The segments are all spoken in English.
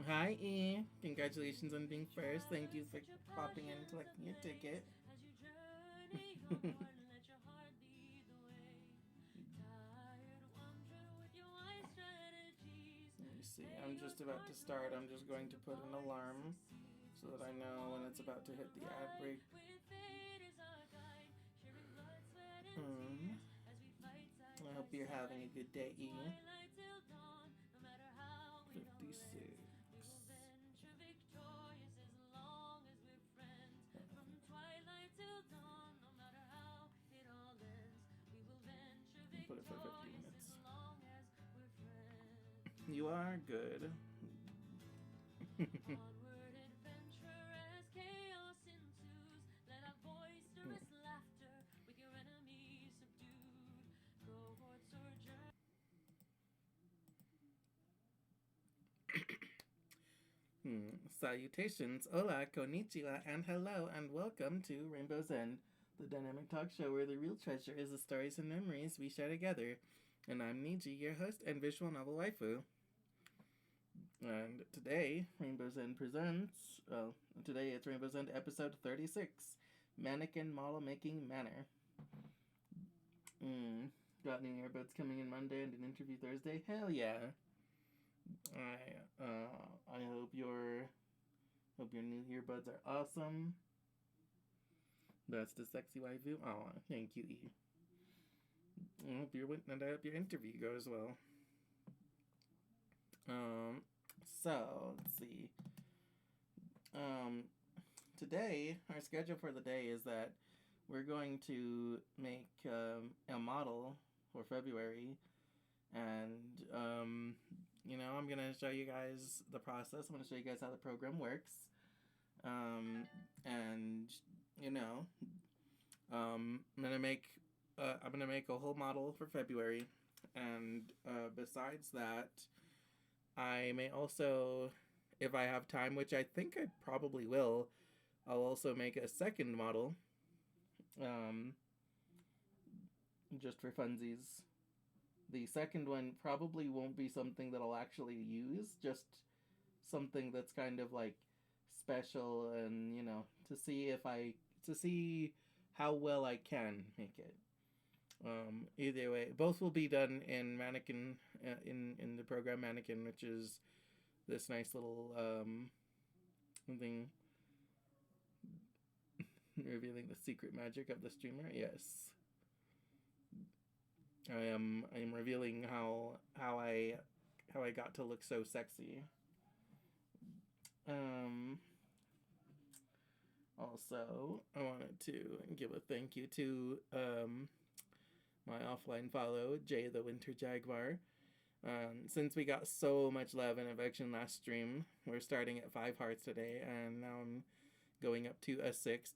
Hi, E. Congratulations on being first. Thank you for popping in and collecting your ticket. Let me see. I'm just about to start. I'm just going to put an alarm so that I know when it's about to hit the ad break. Um, I hope you're having a good day, E. 56. Put it for 50 minutes. You are good. Salutations, hola, konnichiwa, and hello, and welcome to Rainbow's End, the dynamic talk show where the real treasure is the stories and memories we share together. And I'm Niji, your host and visual novel waifu. And today, Rainbow's End presents, today it's Rainbow's End episode 36, Mannequin Model Making Manor. Got new earbuds coming in Monday and an interview Thursday? Hell yeah. I hope your new earbuds are awesome. That's the sexy waifu. Oh, thank you, E. I hope your interview goes well. So let's see. Today our schedule for the day is that we're going to make a model for February, and I'm gonna show you guys the process. I'm gonna show you guys how the program works, and I'm gonna make a whole model for February, and besides that, I may also, if I have time, which I think I probably will, I'll also make a second model, um, just for funsies. The second one probably won't be something that I'll actually use, just something that's kind of like special, and to see how well I can make it. Either way, both will be done in Mannequin, in the program Mannequin, which is this nice little thing revealing the secret magic of the streamer. Yes, I am revealing how I got to look so sexy. Um, Also, I wanted to give a thank you to my offline follow, Jay the Winter Jaguar. Since we got so much love and affection last stream, we're starting at 5 hearts today, and now I'm going up to a 6th.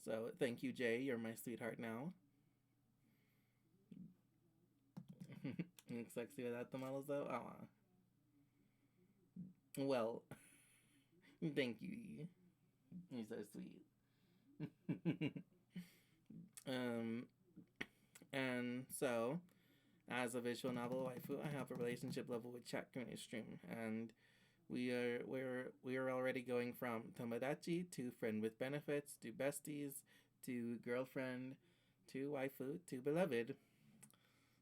So thank you, Jay. You're my sweetheart now. You look sexy without the models, though? Aw. Well, thank you. You're so sweet. um, and so, as a visual novel waifu, I have a relationship level with chat community stream, and we're already going from tomodachi to friend with benefits to besties to girlfriend to waifu to beloved.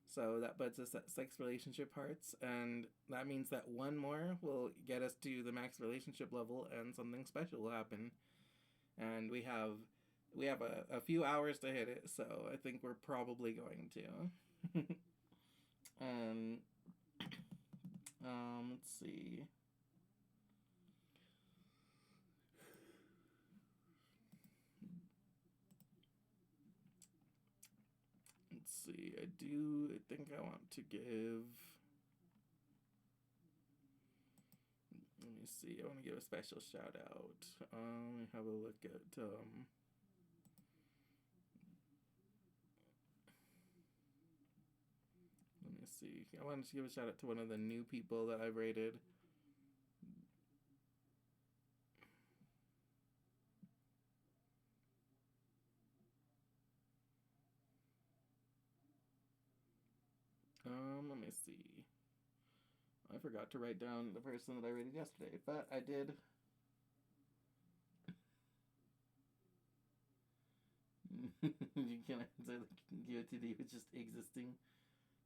So that puts us at 6 relationship hearts, and that means that one more will get us to the max relationship level, and something special will happen. And we have a few hours to hit it, so I think we're probably going to. um, let's see. Let's see. I think I want to give. Let me see. I want to give a special shout out. Let me have a look at. Let me see. I wanted to give a shout out to one of the new people that I rated. Let me see. I forgot to write down the person that I rated yesterday, but I did. You can't say like guilty with just existing.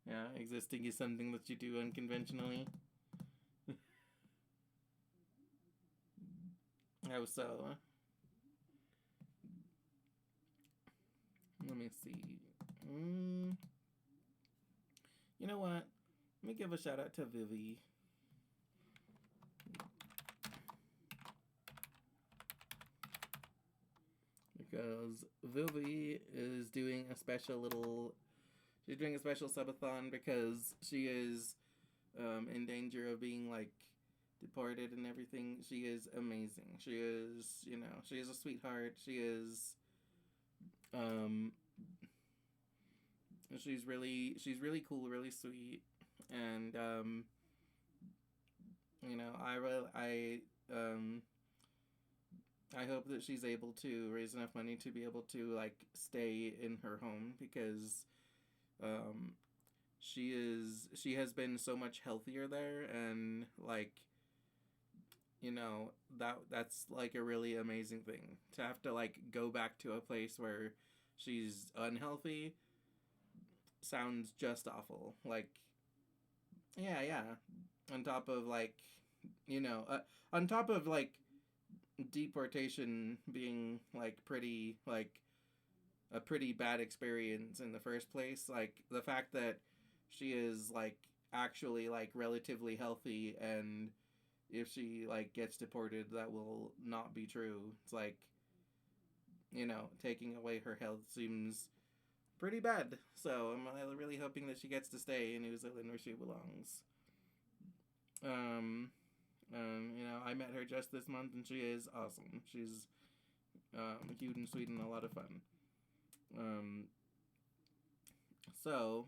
Yeah, existing is something that you do unconventionally. How so? Let me see. Mm, you know what? Let me give a shout out to Vivi. Because Vivi is doing a special little. She's doing a special subathon because she is in danger of being like deported and everything. She is amazing. She is, she is a sweetheart. She is, um, she's really cool, really sweet, and um, I hope that she's able to raise enough money to be able to like stay in her home because um, she has been so much healthier there and like that's like a really amazing thing to have to like go back to a place where she's unhealthy sounds just awful. Like yeah, on top of like on top of like deportation being like pretty like a pretty bad experience in the first place, like the fact that she is like actually like relatively healthy, and if she like gets deported that will not be true. It's like taking away her health seems pretty bad. So I'm really hoping that she gets to stay in New Zealand where she belongs. um I met her just this month and she is awesome. She's cute and sweet and a lot of fun. um so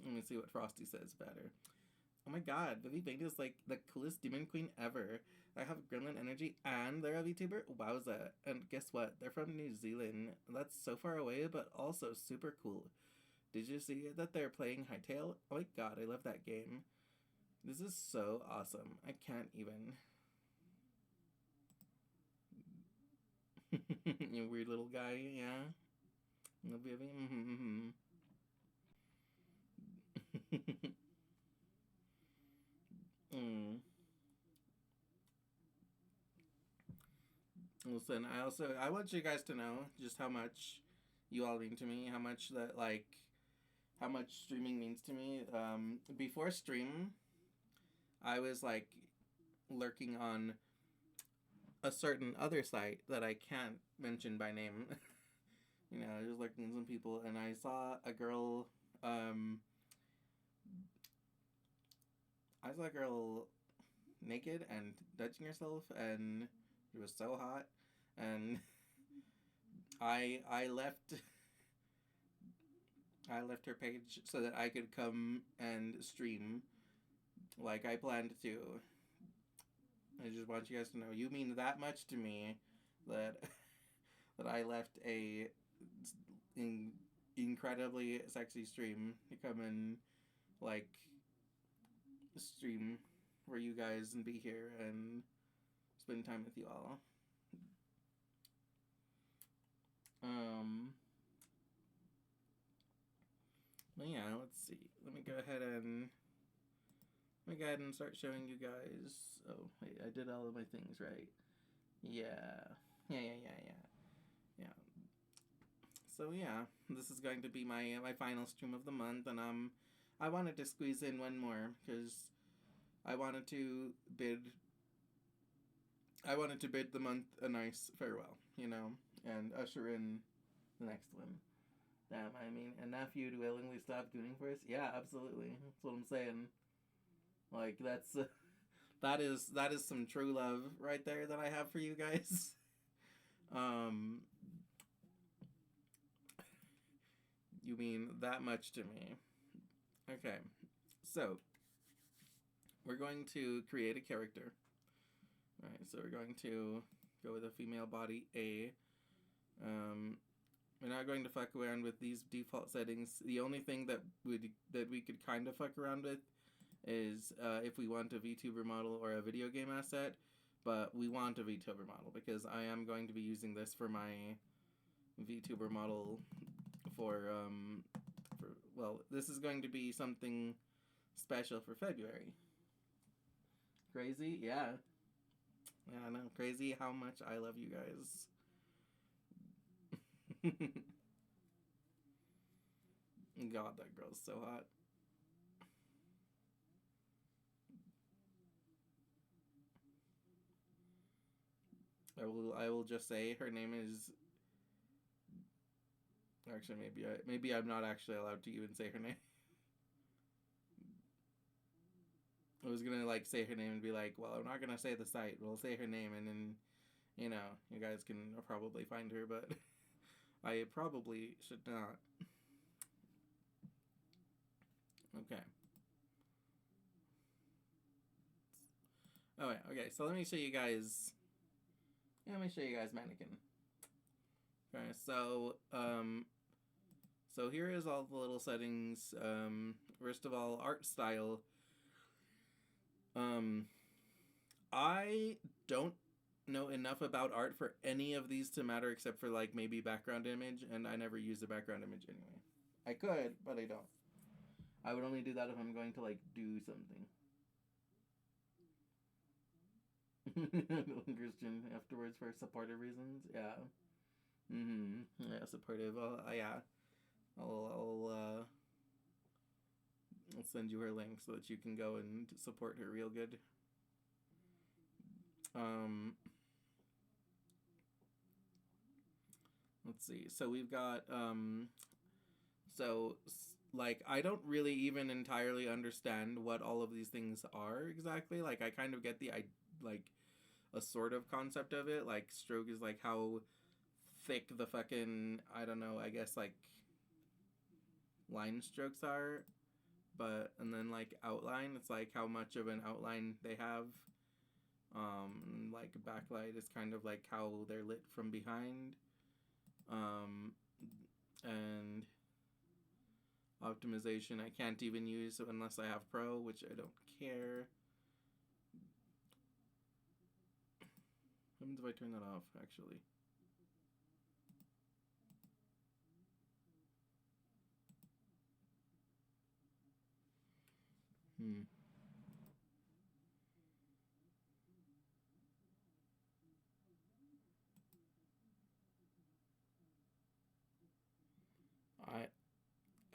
let me see what Frosty says about her. Oh my god, Vivi Bang is like the coolest demon queen ever. I have gremlin energy and they're a VTuber? Wowza. And guess what? They're from New Zealand. That's so far away, but also super cool. Did you see that they're playing Hytale? Oh my god, I love that game. This is so awesome. I can't even. You weird little guy, yeah? No, Vivi? Mm-hmm. Mm. Listen, I want you guys to know just how much you all mean to me, how much streaming means to me. Before stream, I was like lurking on a certain other site that I can't mention by name. I was lurking at some people, and I saw a girl. I saw a girl naked and touching herself, and it was so hot, and I left. I left her page so that I could come and stream like I planned to. I just want you guys to know you mean that much to me that that I left a incredibly sexy stream to come and like stream for you guys and be here and spend time with you all. Um but yeah, let's see. Let me go ahead and start showing you guys. Oh, wait, I did all of my things right. Yeah. Yeah. So yeah, this is going to be my final stream of the month, and I wanted to squeeze in one more because I wanted to bid I wanted to bid the month a nice farewell, and usher in the next one. Damn, I mean, enough you'd willingly stop doing for us? Yeah, absolutely. That's what I'm saying. Like that is some true love right there that I have for you guys. um, you mean that much to me. Okay, so we're going to create a character. All right, so we're going to go with a female body A. We're not going to fuck around with these default settings. The only thing that we could kind of fuck around with is if we want a VTuber model or a video game asset, but we want a VTuber model because I am going to be using this for my VTuber model for well, this is going to be something special for February. Crazy, yeah. Yeah, I know. Crazy how much I love you guys. God, that girl's so hot. I will just say her name is. Actually, maybe I'm not actually allowed to even say her name. I was gonna like say her name and be like, well, I'm not gonna say the site. We'll say her name and then you guys can probably find her, but I probably should not. Okay. Oh yeah. Okay. So let me show you guys. Yeah, let me show you guys Mannequin. Okay. So here is all the little settings. First of all, art style. Um, I don't know enough about art for any of these to matter except for like maybe background image, and I never use a background image anyway. I could, but I don't. I would only do that if I'm going to like do something. Christian afterwards for supportive reasons. Yeah. Yeah, supportive. Yeah. I'll I'll send you her link so that you can go and support her real good. Um, let's see. So we've got so like I don't really even entirely understand what all of these things are exactly. Like I kind of get the like a sort of concept of it. Like stroke is like how thick the fucking I don't know. I guess like line strokes are, but and then like outline, it's like how much of an outline they have. Like backlight is kind of like how they're lit from behind. Um, and optimization I can't even use unless I have pro, which I don't care. What happens if I turn that off, actually? Hmm. I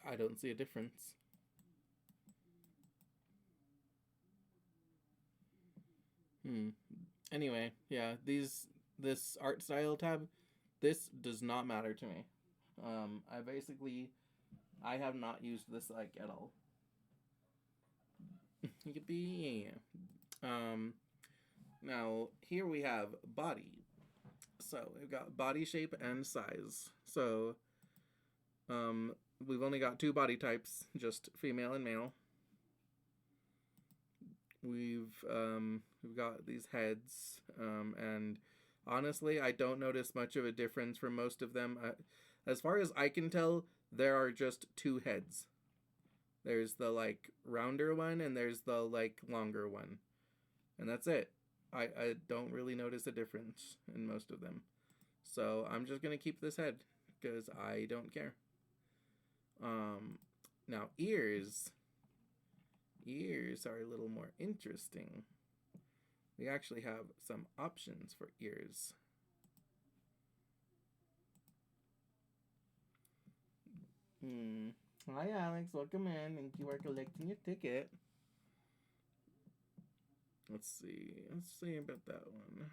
I don't see a difference. Hmm. Anyway, yeah, this art style tab, this does not matter to me. I have not used this like at all. Yippee! Um, Now here we have body. So we've got body shape and size. So um, we've only got two body types, just female and male. We've got these heads, and honestly, I don't notice much of a difference from most of them. As far as I can tell, there are just two heads. There's the like rounder one, and there's the like longer one, and that's it. I don't really notice a difference in most of them. So I'm just gonna keep this head because I don't care. Um, Now ears are a little more interesting. We actually have some options for ears. Hi Alex, welcome in. Thank you for collecting your ticket. Let's see. Let's see about that one.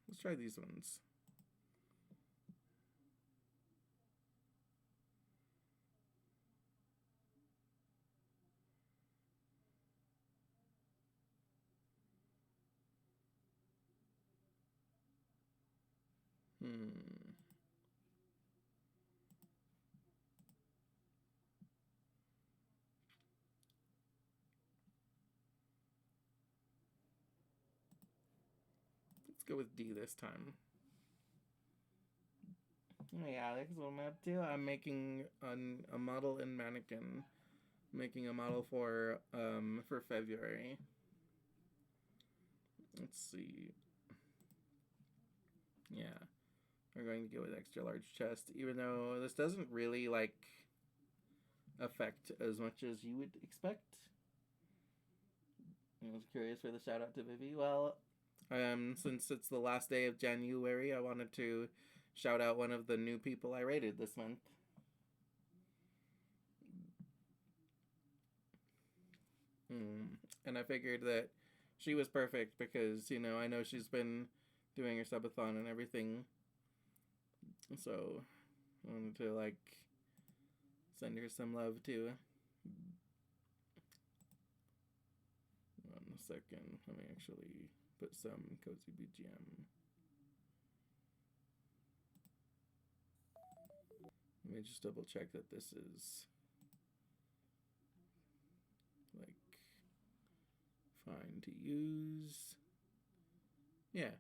Let's try these ones. Hmm. Let's go with D this time. Hey Alex, what am I up to? I'm making a model in Mannequin. making a model for February. Let's see. Yeah, we're going to go with extra large chest, even though this doesn't really like affect as much as you would expect. I was curious for the shout out to Vivi. Well, since it's the last day of January, I wanted to shout out one of the new people I rated this month. And I figured that she was perfect because, I know she's been doing her subathon and everything. So I wanted to, like, send her some love too. 1 second. Let me actually put some cozy BGM. Let me just double check that this is like fine to use. Yeah.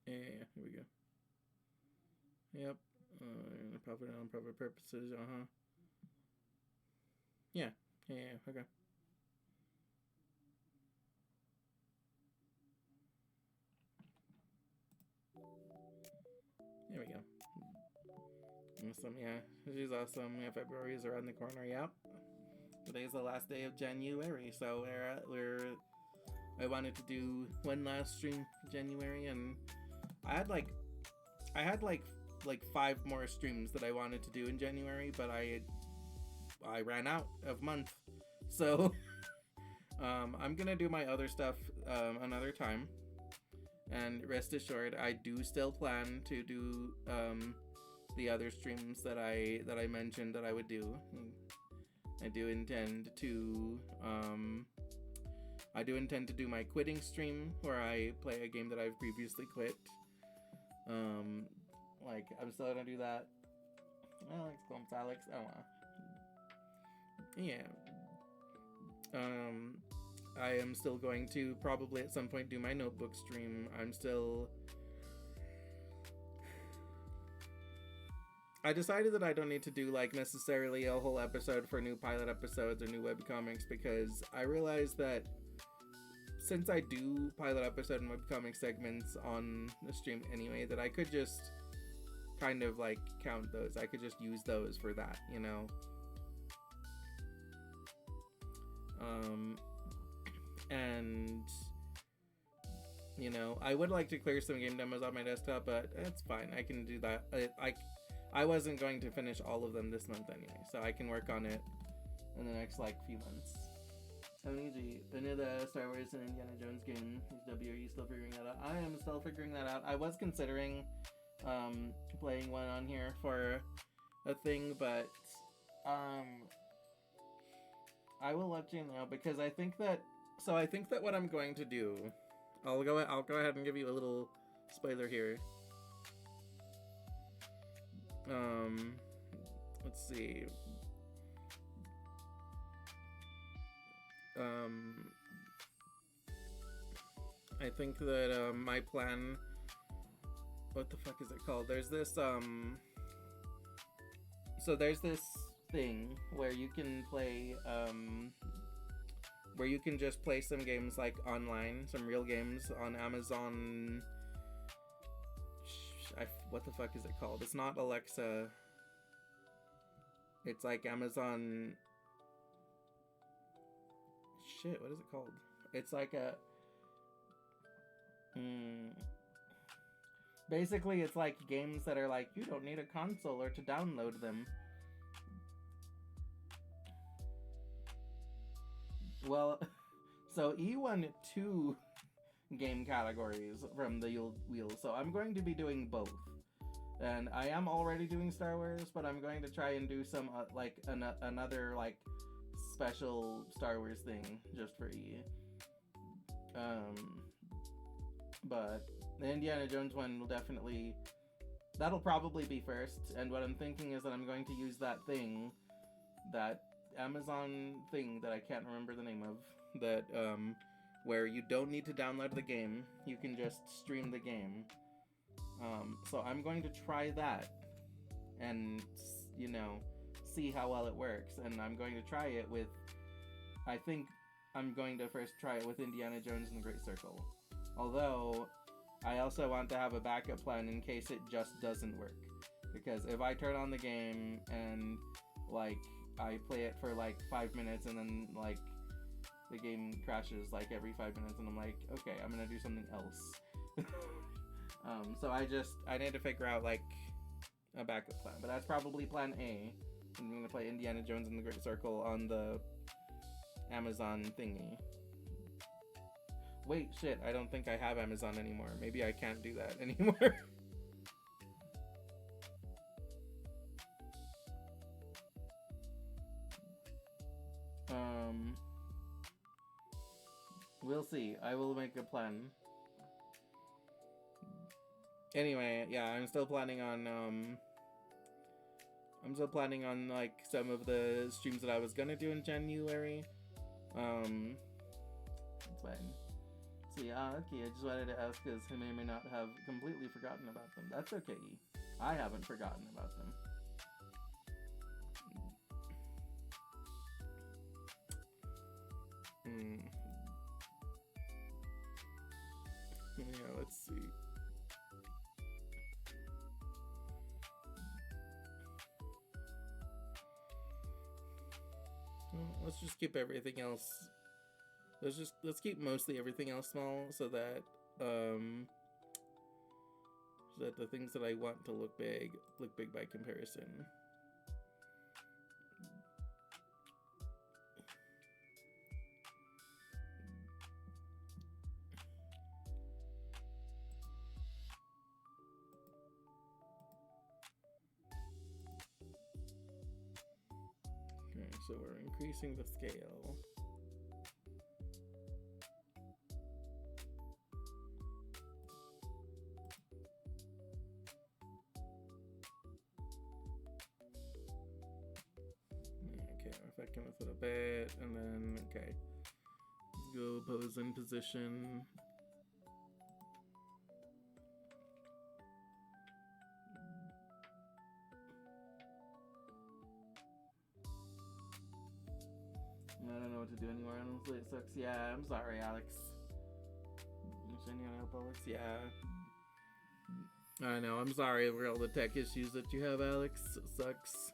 Yeah, here we go. Yep. Profit on proper purposes. Yeah. Yeah. Okay. There we go. Awesome. Yeah, she's awesome. Yeah, February is around the corner. Yep. Today's the last day of January, so I wanted to do one last stream January, and I had like 5 more streams that I wanted to do in January, but I ran out of month, so I'm gonna do my other stuff another time. And rest assured, I do still plan to do the other streams that I mentioned that I would do. I do intend to do my quitting stream where I play a game that I've previously quit. Like, I'm still gonna do that. Alex Clumps Alex. Oh, yeah. I am still going to probably at some point do my notebook stream. I decided that I don't need to do like necessarily a whole episode for new pilot episodes or new webcomics, because I realized that since I do pilot episode and webcomic segments on the stream anyway, that I could just kind of like count those. I could just use those for that, and I would like to clear some game demos on my desktop, but it's fine. I can do that. I wasn't going to finish all of them this month anyway, so I can work on it in the next few months. Tony G, the new Star Wars and Indiana Jones game. W, are you still figuring that out? I am still figuring that out. I was considering playing one on here for a thing, but I will let you know, because I think that what I'm going to do, I'll go ahead and give you a little spoiler here. Let's see. I think that my plan, what the fuck is it called? There's this so there's this thing where you can play where you can just play some games like online, some real games on Amazon. What the fuck is it called? It's not Alexa. It's like Amazon. Shit, what is it called? It's like a. Basically, it's like games that are like, you don't need a console or to download them. Well, so E won 2 game categories from the wheel, so I'm going to be doing both. And I am already doing Star Wars, but I'm going to try and do some another like special Star Wars thing just for E. But the Indiana Jones one will that'll probably be first. And what I'm thinking is that I'm going to use that Amazon thing that I can't remember the name of, that where you don't need to download the game, you can just stream the game. So I'm going to try that and see how well it works, and I'm going to try it with. I think I'm going to first try it with Indiana Jones and the Great Circle. Although, I also want to have a backup plan in case it just doesn't work. Because if I turn on the game and, like, I play it for, like, 5 minutes and then, like, the game crashes, like, every 5 minutes and I'm like, okay, I'm gonna do something else. So I need to figure out, like, a backup plan. But that's probably plan A. I'm gonna play Indiana Jones and the Great Circle on the Amazon thingy. Wait, shit, I don't think I have Amazon anymore. Maybe I can't do that anymore. We'll see. I will make a plan. Anyway, yeah, I'm still planning on, like, some of the streams that I was gonna do in January. It's fine. So yeah, okay, I just wanted to ask because I may or may not have completely forgotten about them. That's okay. I haven't forgotten about them. Yeah, let's see. Well, let's just keep everything else. Let's keep mostly everything else small so that the things that I want to look big by comparison. Okay, so we're increasing the scale. Affecting with it a bit, and then, okay. Let's go pose in position. I don't know what to do anymore, honestly, it sucks. Yeah, I'm sorry, Alex. Anyone help, Alex? Yeah. I know, I'm sorry for all the tech issues that you have, Alex. It sucks.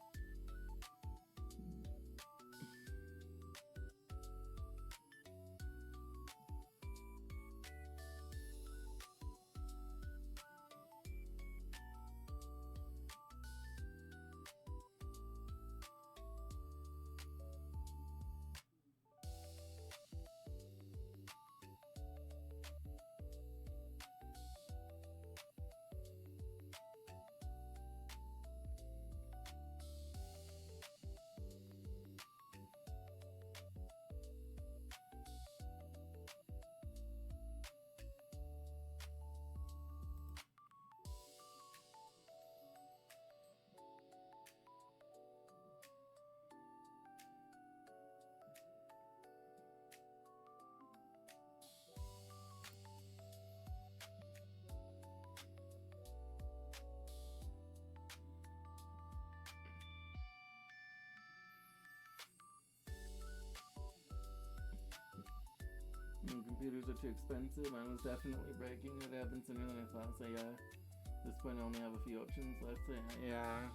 Computers are too expensive. Mine was definitely breaking. It happened sooner than I thought. So yeah, at this point I only have a few options left. So yeah.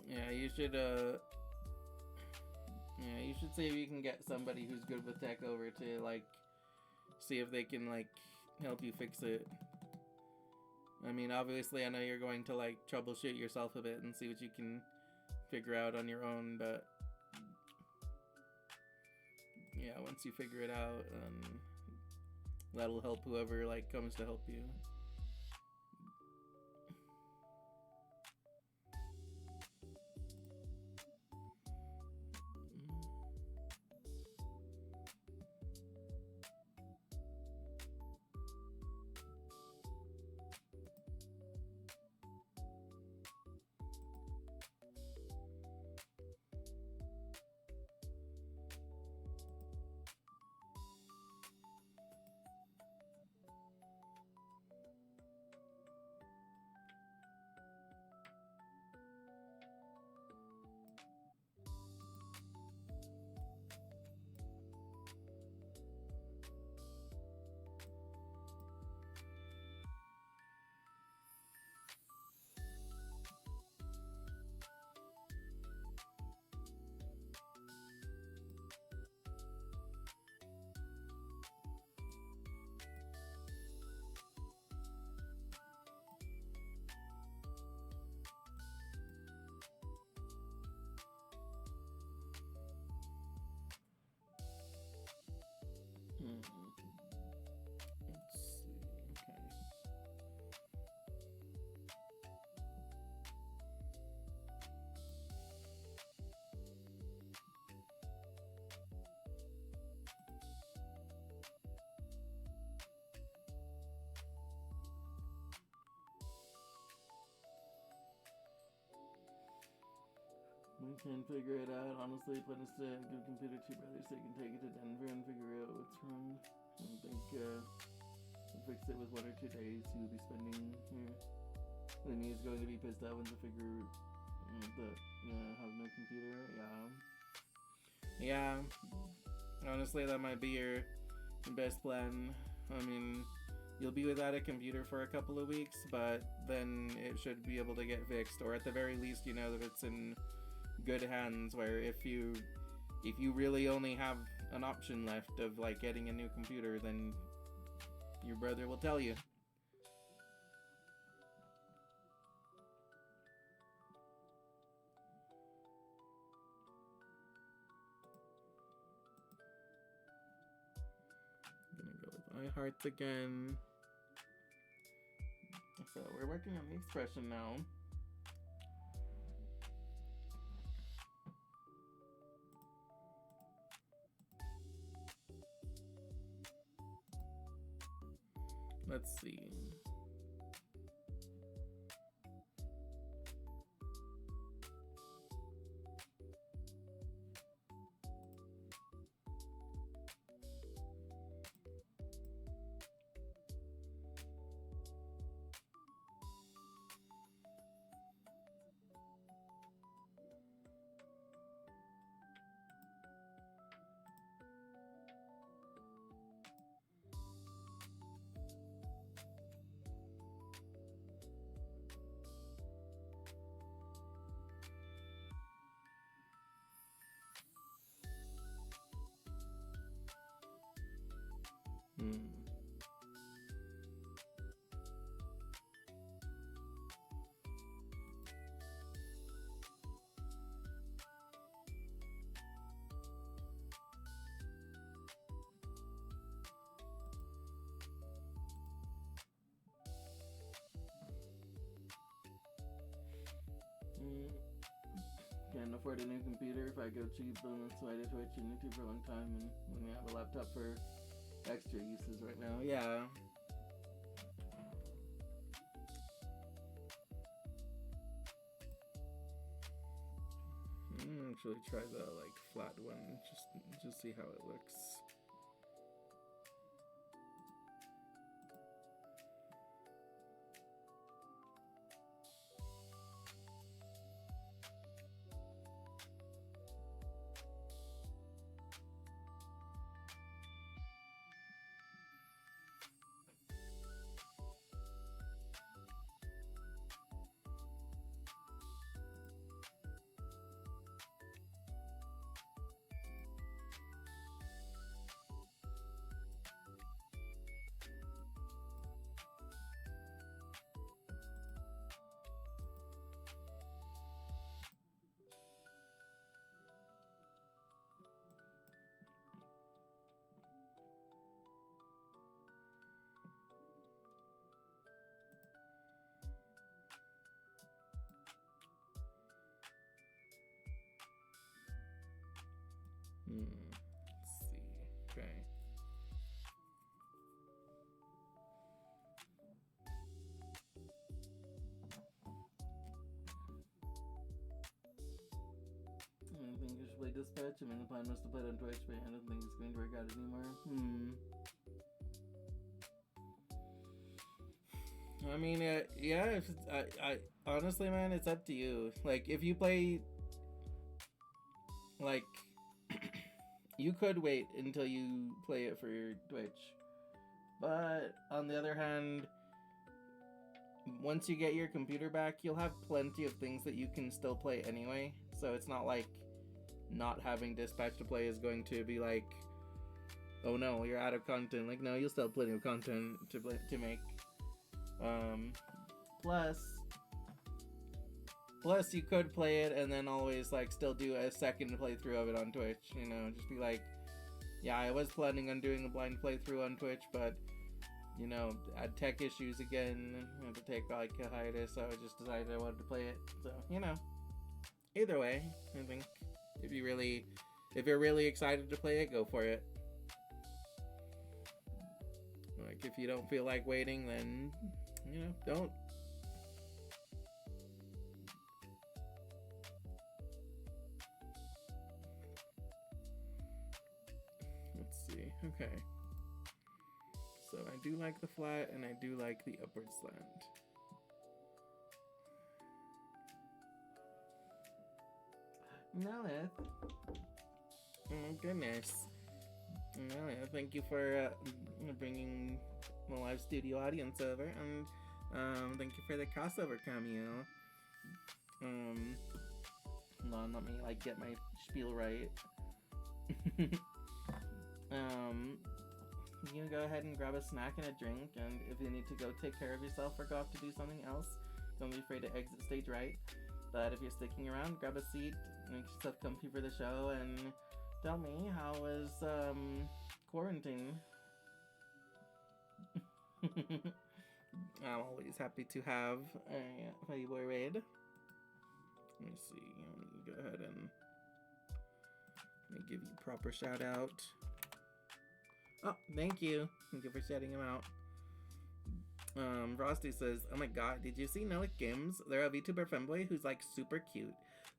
Yeah, you should see if you can get somebody who's good with tech over to, like, see if they can, like, help you fix it. I mean, obviously I know you're going to, like, troubleshoot yourself a bit and see what you can figure out on your own, but yeah, once you figure it out, that'll help whoever, like, comes to help you. We can figure it out. Honestly, plan is to give a computer to your brother so you can take it to Denver and figure out what's wrong. I think we'll fix it with 1 or 2 days he will be spending here. Then he's going to be pissed out when the figure that have no computer. Yeah. Honestly, that might be your best plan. I mean, you'll be without a computer for a couple of weeks, but then it should be able to get fixed, or at the very least, you know that it's in good hands. Where if you really only have an option left of like getting a new computer, then your brother will tell you. I'm gonna go with I hearts again. So we're working on the expression now. Let's see. Can't afford a new computer. If I go cheap, then that's why I Twitch and YouTube for a long time, and we have a laptop for extra uses right now. Yeah. Actually try the like flat one, just see how it looks. Let's see. Okay. I think you should play Dispatch. I mean, the plan was to play it on Twitch, but I don't think it's going to work out anymore. I mean, yeah. If I honestly, man, it's up to you. Like, if you play, like, you could wait until you play it for your Twitch, but on the other hand, once you get your computer back, you'll have plenty of things that you can still play anyway. So it's not like not having Dispatch to play is going to be like, oh no, you're out of content. Like, no, you'll still have plenty of content to make. Plus you could play it and then always like still do a second playthrough of it on Twitch. You know, just be like, yeah, I was planning on doing a blind playthrough on Twitch, but you know, I had tech issues again. I had to take like a hiatus, so I just decided I wanted to play it. So, you know, either way, I think if you're really excited to play it, go for it. Like, if you don't feel like waiting, then, you know, don't. Okay. So I do like the flat and I do like the upward slant. Nelith. Oh goodness. Nelith, thank you for bringing the live studio audience over, and thank you for the crossover cameo. Hold on, let me like get my spiel right. You can go ahead and grab a snack and a drink, and if you need to go take care of yourself or go off to do something else, don't be afraid to exit stage right. But if you're sticking around, grab a seat, make yourself comfy for the show, and tell me, how was quarantine? I'm always happy to have a Playboy raid. Let me see. Let me go ahead and let me give you a proper shout out. Oh, thank you. Thank you for shouting him out. Frosty says, oh my god, did you see Nelly Games? They're a VTuber femboy who's like super cute.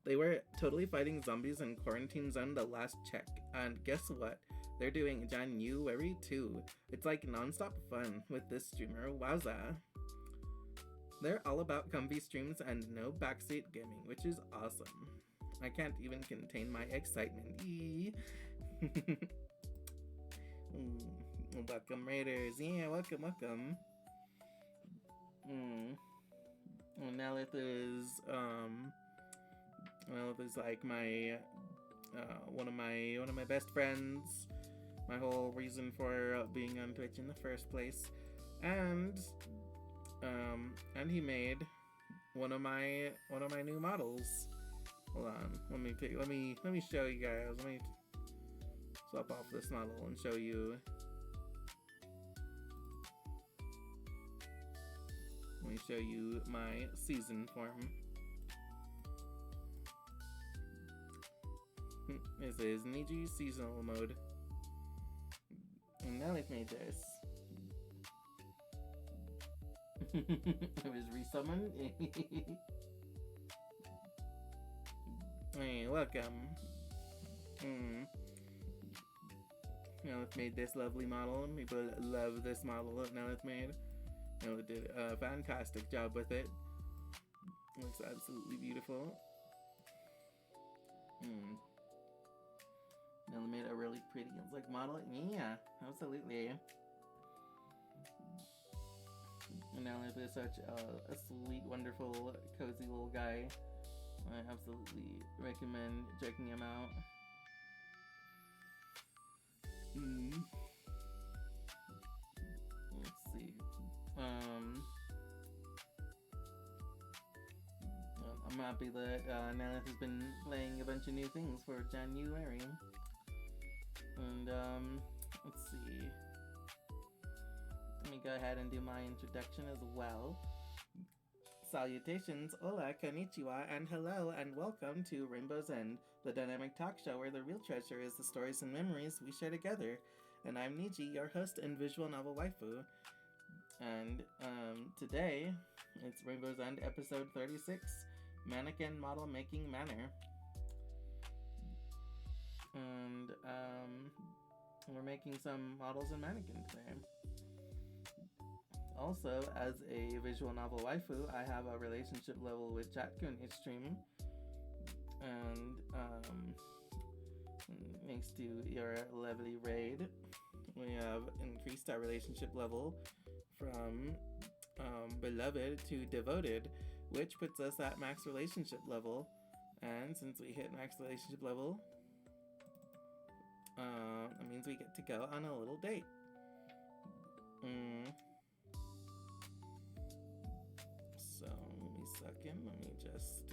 They were totally fighting zombies in quarantine zone the last check. And guess what? They're doing January too. It's like non-stop fun with this streamer. Wowza. They're all about comfy streams and no backseat gaming, which is awesome. I can't even contain my excitement. Welcome Raiders. Yeah, welcome. Nelith is like my one of my best friends. My whole reason for being on Twitch in the first place, and he made one of my new models. Hold on, let me show you guys. Let me swap off this model and show you. Let me show you my season form. This is Niji seasonal mode. And now I've made this. It was resummoned. Hey, welcome. Now I've made this lovely model. People love this model that now I've made. Now it did a fantastic job with it. Looks absolutely beautiful. Now they made a really pretty like model. Yeah, absolutely. And now is such a sweet, wonderful, cozy little guy. I absolutely recommend checking him out. Let's see. I'm happy that Nelith has been playing a bunch of new things for January. And let's see. Let me go ahead and do my introduction as well. Salutations, hola, konnichiwa, and hello, and welcome to Rainbow's End, the dynamic talk show where the real treasure is the stories and memories we share together. And I'm Niji, your host and visual novel waifu. And today, it's Rainbow's End episode 36, Mannequin Model Making Manor. And we're making some models in Mannequin today. Also, as a visual novel waifu, I have a relationship level with Chatkun each stream. And thanks to your lovely raid, we have increased our relationship level from beloved to devoted, which puts us at max relationship level. And since we hit max relationship level, that means we get to go on a little date. So, let me second, let me just,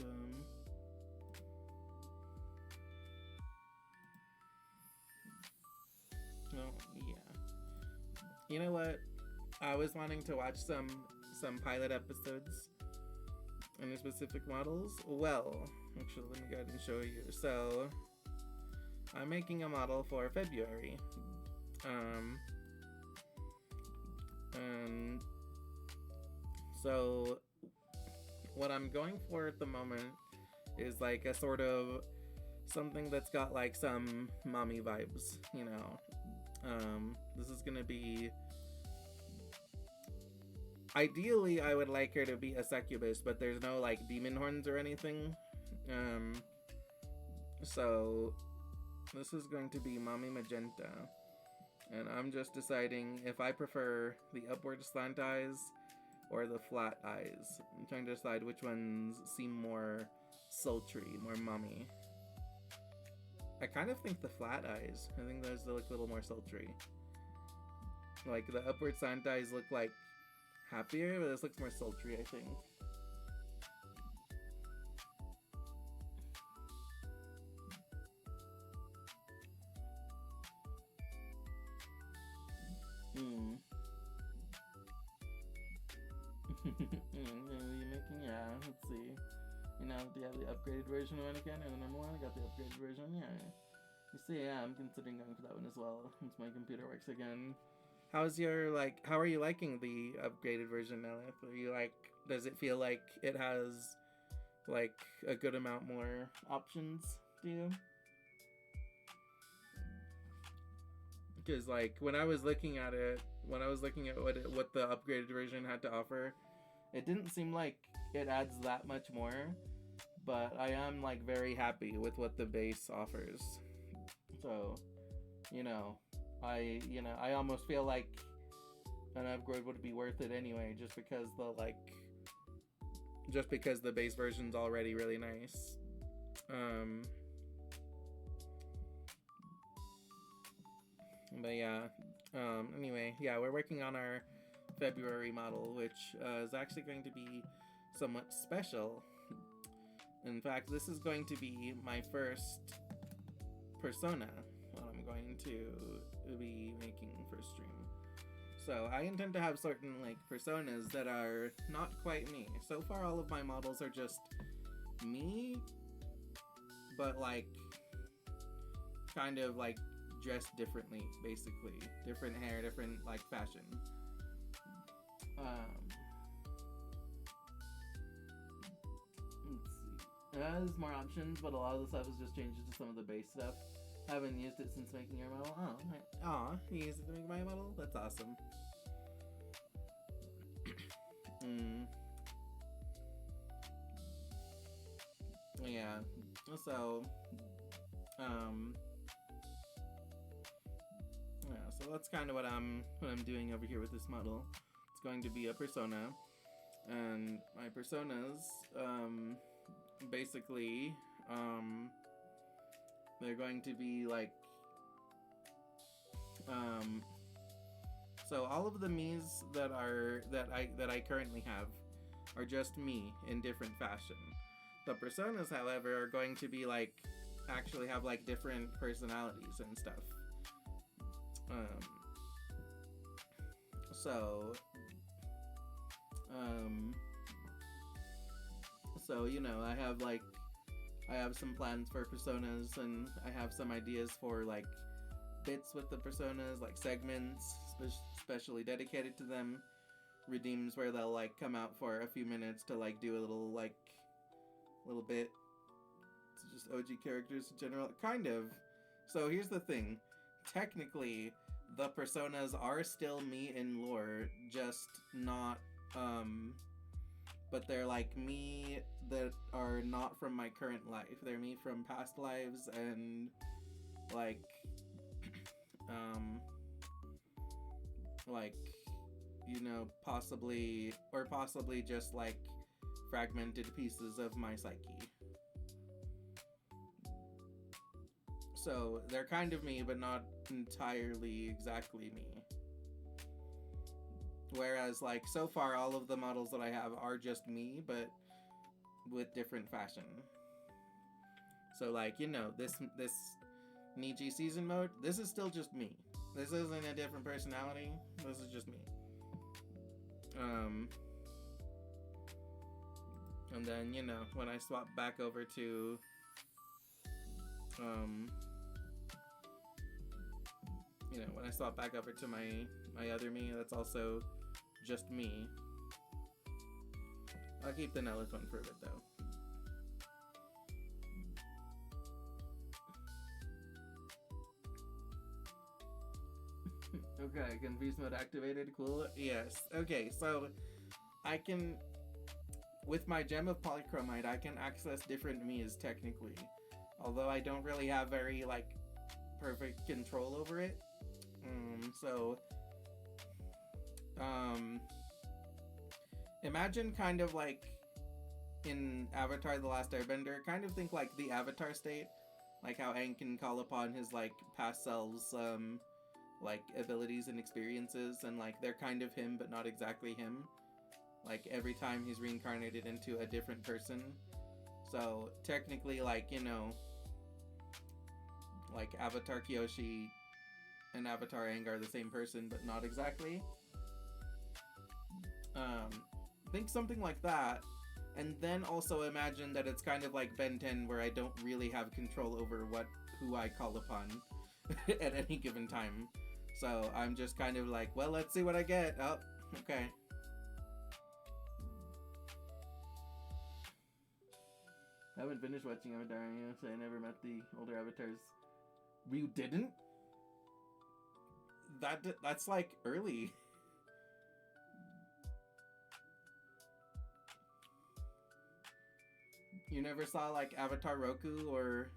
oh, yeah. You know what? I was wanting to watch some pilot episodes on the specific models. Well, actually, let me go ahead and show you. So, I'm making a model for February. And so what I'm going for at the moment is like a sort of something that's got like some mommy vibes, you know. This is gonna be. Ideally, I would like her to be a succubus, but there's no like demon horns or anything. So this is going to be Mommy Magenta, and I'm just deciding if I prefer the upward slant eyes or the flat eyes. I'm trying to decide which ones seem more sultry, more mommy. I kind of think the flat eyes. I think those look a little more sultry. Like the upward slant eyes look like happier, but this looks more sultry, I think. Yeah, let's see. You know, do you have the upgraded version of Mannequin or the number one? I got the upgraded version, yeah. You see, yeah, I'm considering going for that one as well, once my computer works again. How are you liking the upgraded version, Nelith? Are you like, does it feel like it has, like, a good amount more options to you? Because, like, when I was looking at what the upgraded version had to offer, it didn't seem like it adds that much more, but I am, like, very happy with what the base offers. So, I almost feel like an upgrade would be worth it anyway, just because the base version's already really nice. But yeah, anyway, yeah, we're working on our February model, which is actually going to be somewhat special. In fact, this is going to be my first persona that I'm going to be making for stream. So I intend to have certain like personas that are not quite me. So far, all of my models are just me, but like kind of like dressed differently, basically. Different hair, different like fashion. Let's see. It has more options, but a lot of the stuff is just changes to some of the base stuff. I haven't used it since making your model. Oh, aw, you used it to make my model? That's awesome. Yeah. So, yeah, so that's kind of what I'm doing over here with this model. It's going to be a persona, and my personas, basically, they're going to be like, so all of the me's that I currently have are just me in different fashion. The personas, however, are going to be like actually have like different personalities and stuff. So I have some plans for personas, and I have some ideas for like bits with the personas, like segments specially dedicated to them, redeems where they'll like come out for a few minutes to like do a little bit. It's just OG characters in general, kind of. So here's the thing, technically the personas are still me in lore, just not but they're like me that are not from my current life. They're me from past lives, and like possibly just like fragmented pieces of my psyche. So they're kind of me, but not entirely exactly me. Whereas, like, so far, all of the models that I have are just me, but with different fashion. So, like, this Niji season mode, this is still just me. This isn't a different personality. This is just me. And then, when I swap back over to, when I swap back over to my other me, that's also just me. I'll keep the Nelith one for a bit, though. Okay, confused mode activated. Cool. Yes. Okay, so I can, with my gem of polychromite, I can access different Miis technically. Although I don't really have very, like, perfect control over it. So, um, imagine kind of like in Avatar The Last Airbender, kind of think like the Avatar state. Like how Aang can call upon his, like, past selves, like, abilities and experiences, and, like, they're kind of him, but not exactly him. Like, every time he's reincarnated into a different person. So, technically, like, you know, like, Avatar Kyoshi and Avatar Aang are the same person, but not exactly. Think something like that. And then also imagine that it's kind of like Ben 10, where I don't really have control over who I call upon at any given time. So I'm just kind of like, well, let's see what I get. Oh, okay. I haven't finished watching Avatar, so I never met the older avatars. You didn't? That's like early. You never saw like Avatar Roku, or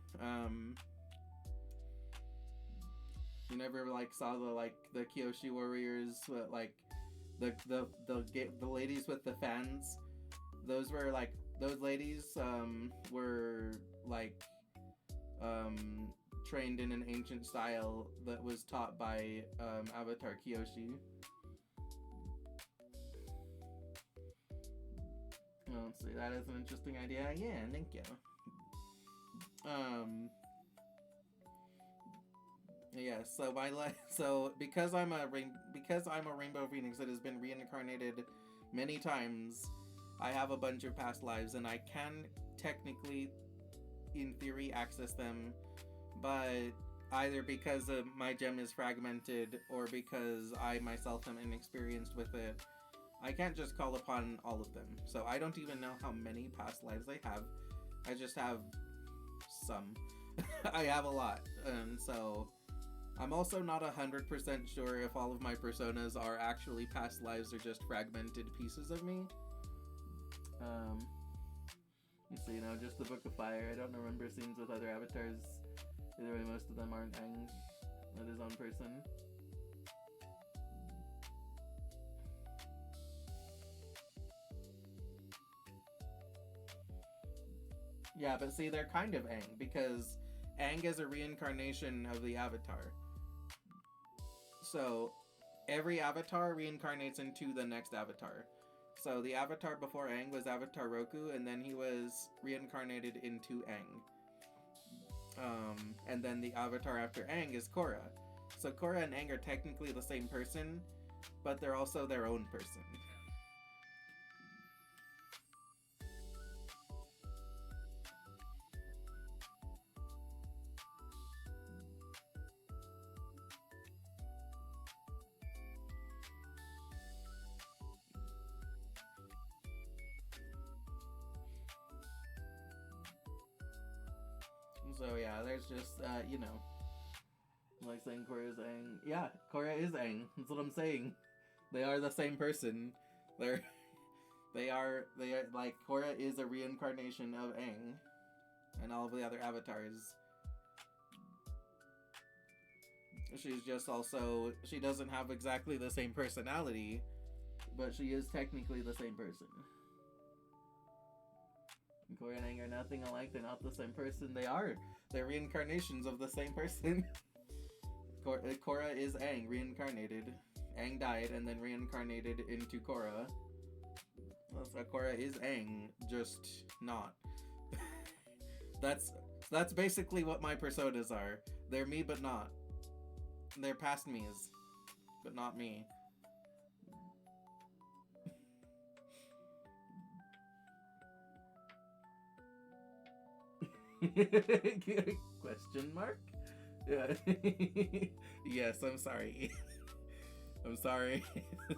you never like saw the Kyoshi warriors, like the ladies with the fans. Those were like, those ladies were like trained in an ancient style that was taught by Avatar Kyoshi. Oh, let's see, that is an interesting idea. Yeah, thank you. Yeah, so because I'm a rainbow phoenix that has been reincarnated many times, I have a bunch of past lives, and I can technically, in theory, access them, but either because my gem is fragmented or because I myself am inexperienced with it, I can't just call upon all of them. So I don't even know how many past lives I have. I just have some. I have a lot, and so I'm also not 100% sure if all of my personas are actually past lives or just fragmented pieces of me. You see, just the Book of Fire. I don't remember scenes with other avatars. Either way, most of them aren't Aang with his own person. Yeah, but see, they're kind of Aang, because Aang is a reincarnation of the Avatar. So, every Avatar reincarnates into the next Avatar. So, the Avatar before Aang was Avatar Roku, and then he was reincarnated into Aang. And then the Avatar after Aang is Korra. So, Korra and Aang are technically the same person, but they're also their own person. So yeah, there's just, like saying Korra is Aang. Yeah, Korra is Aang. That's what I'm saying. They are the same person. They are, like, Korra is a reincarnation of Aang and all of the other avatars. She's just also, she doesn't have exactly the same personality, but she is technically the same person. Korra and Aang are nothing alike. They're not the same person. They are. They're reincarnations of the same person. Korra is Aang reincarnated. Aang died and then reincarnated into Korra. So Korra is Aang, just not. That's basically what my personas are. They're me, but not. They're past me's, but not me. Question mark? Yeah. Yes, I'm sorry. I'm sorry.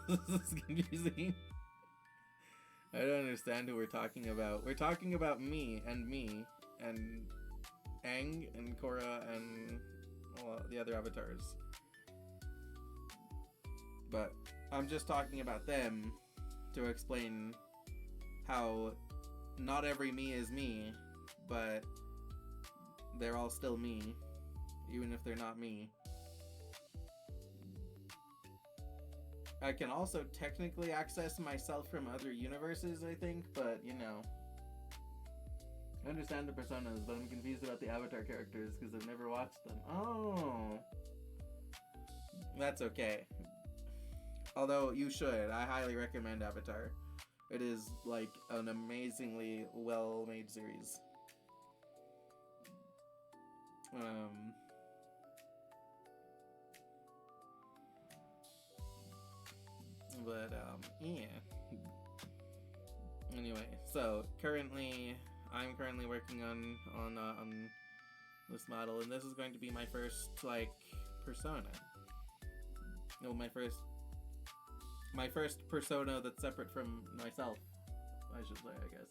This is confusing. I don't understand who we're talking about. We're talking about me, and Aang, and Korra, and the other avatars. But I'm just talking about them to explain how not every me is me, but they're all still me, even if they're not me. I can also technically access myself from other universes, I think, but you know. I understand the personas, but I'm confused about the Avatar characters because I've never watched them. Oh! That's okay. Although you should. I highly recommend Avatar. It is like an amazingly well-made series. Yeah. Anyway, so I'm currently working on this model, and this is going to be my first like persona. No, my first persona that's separate from myself, I should say, I guess.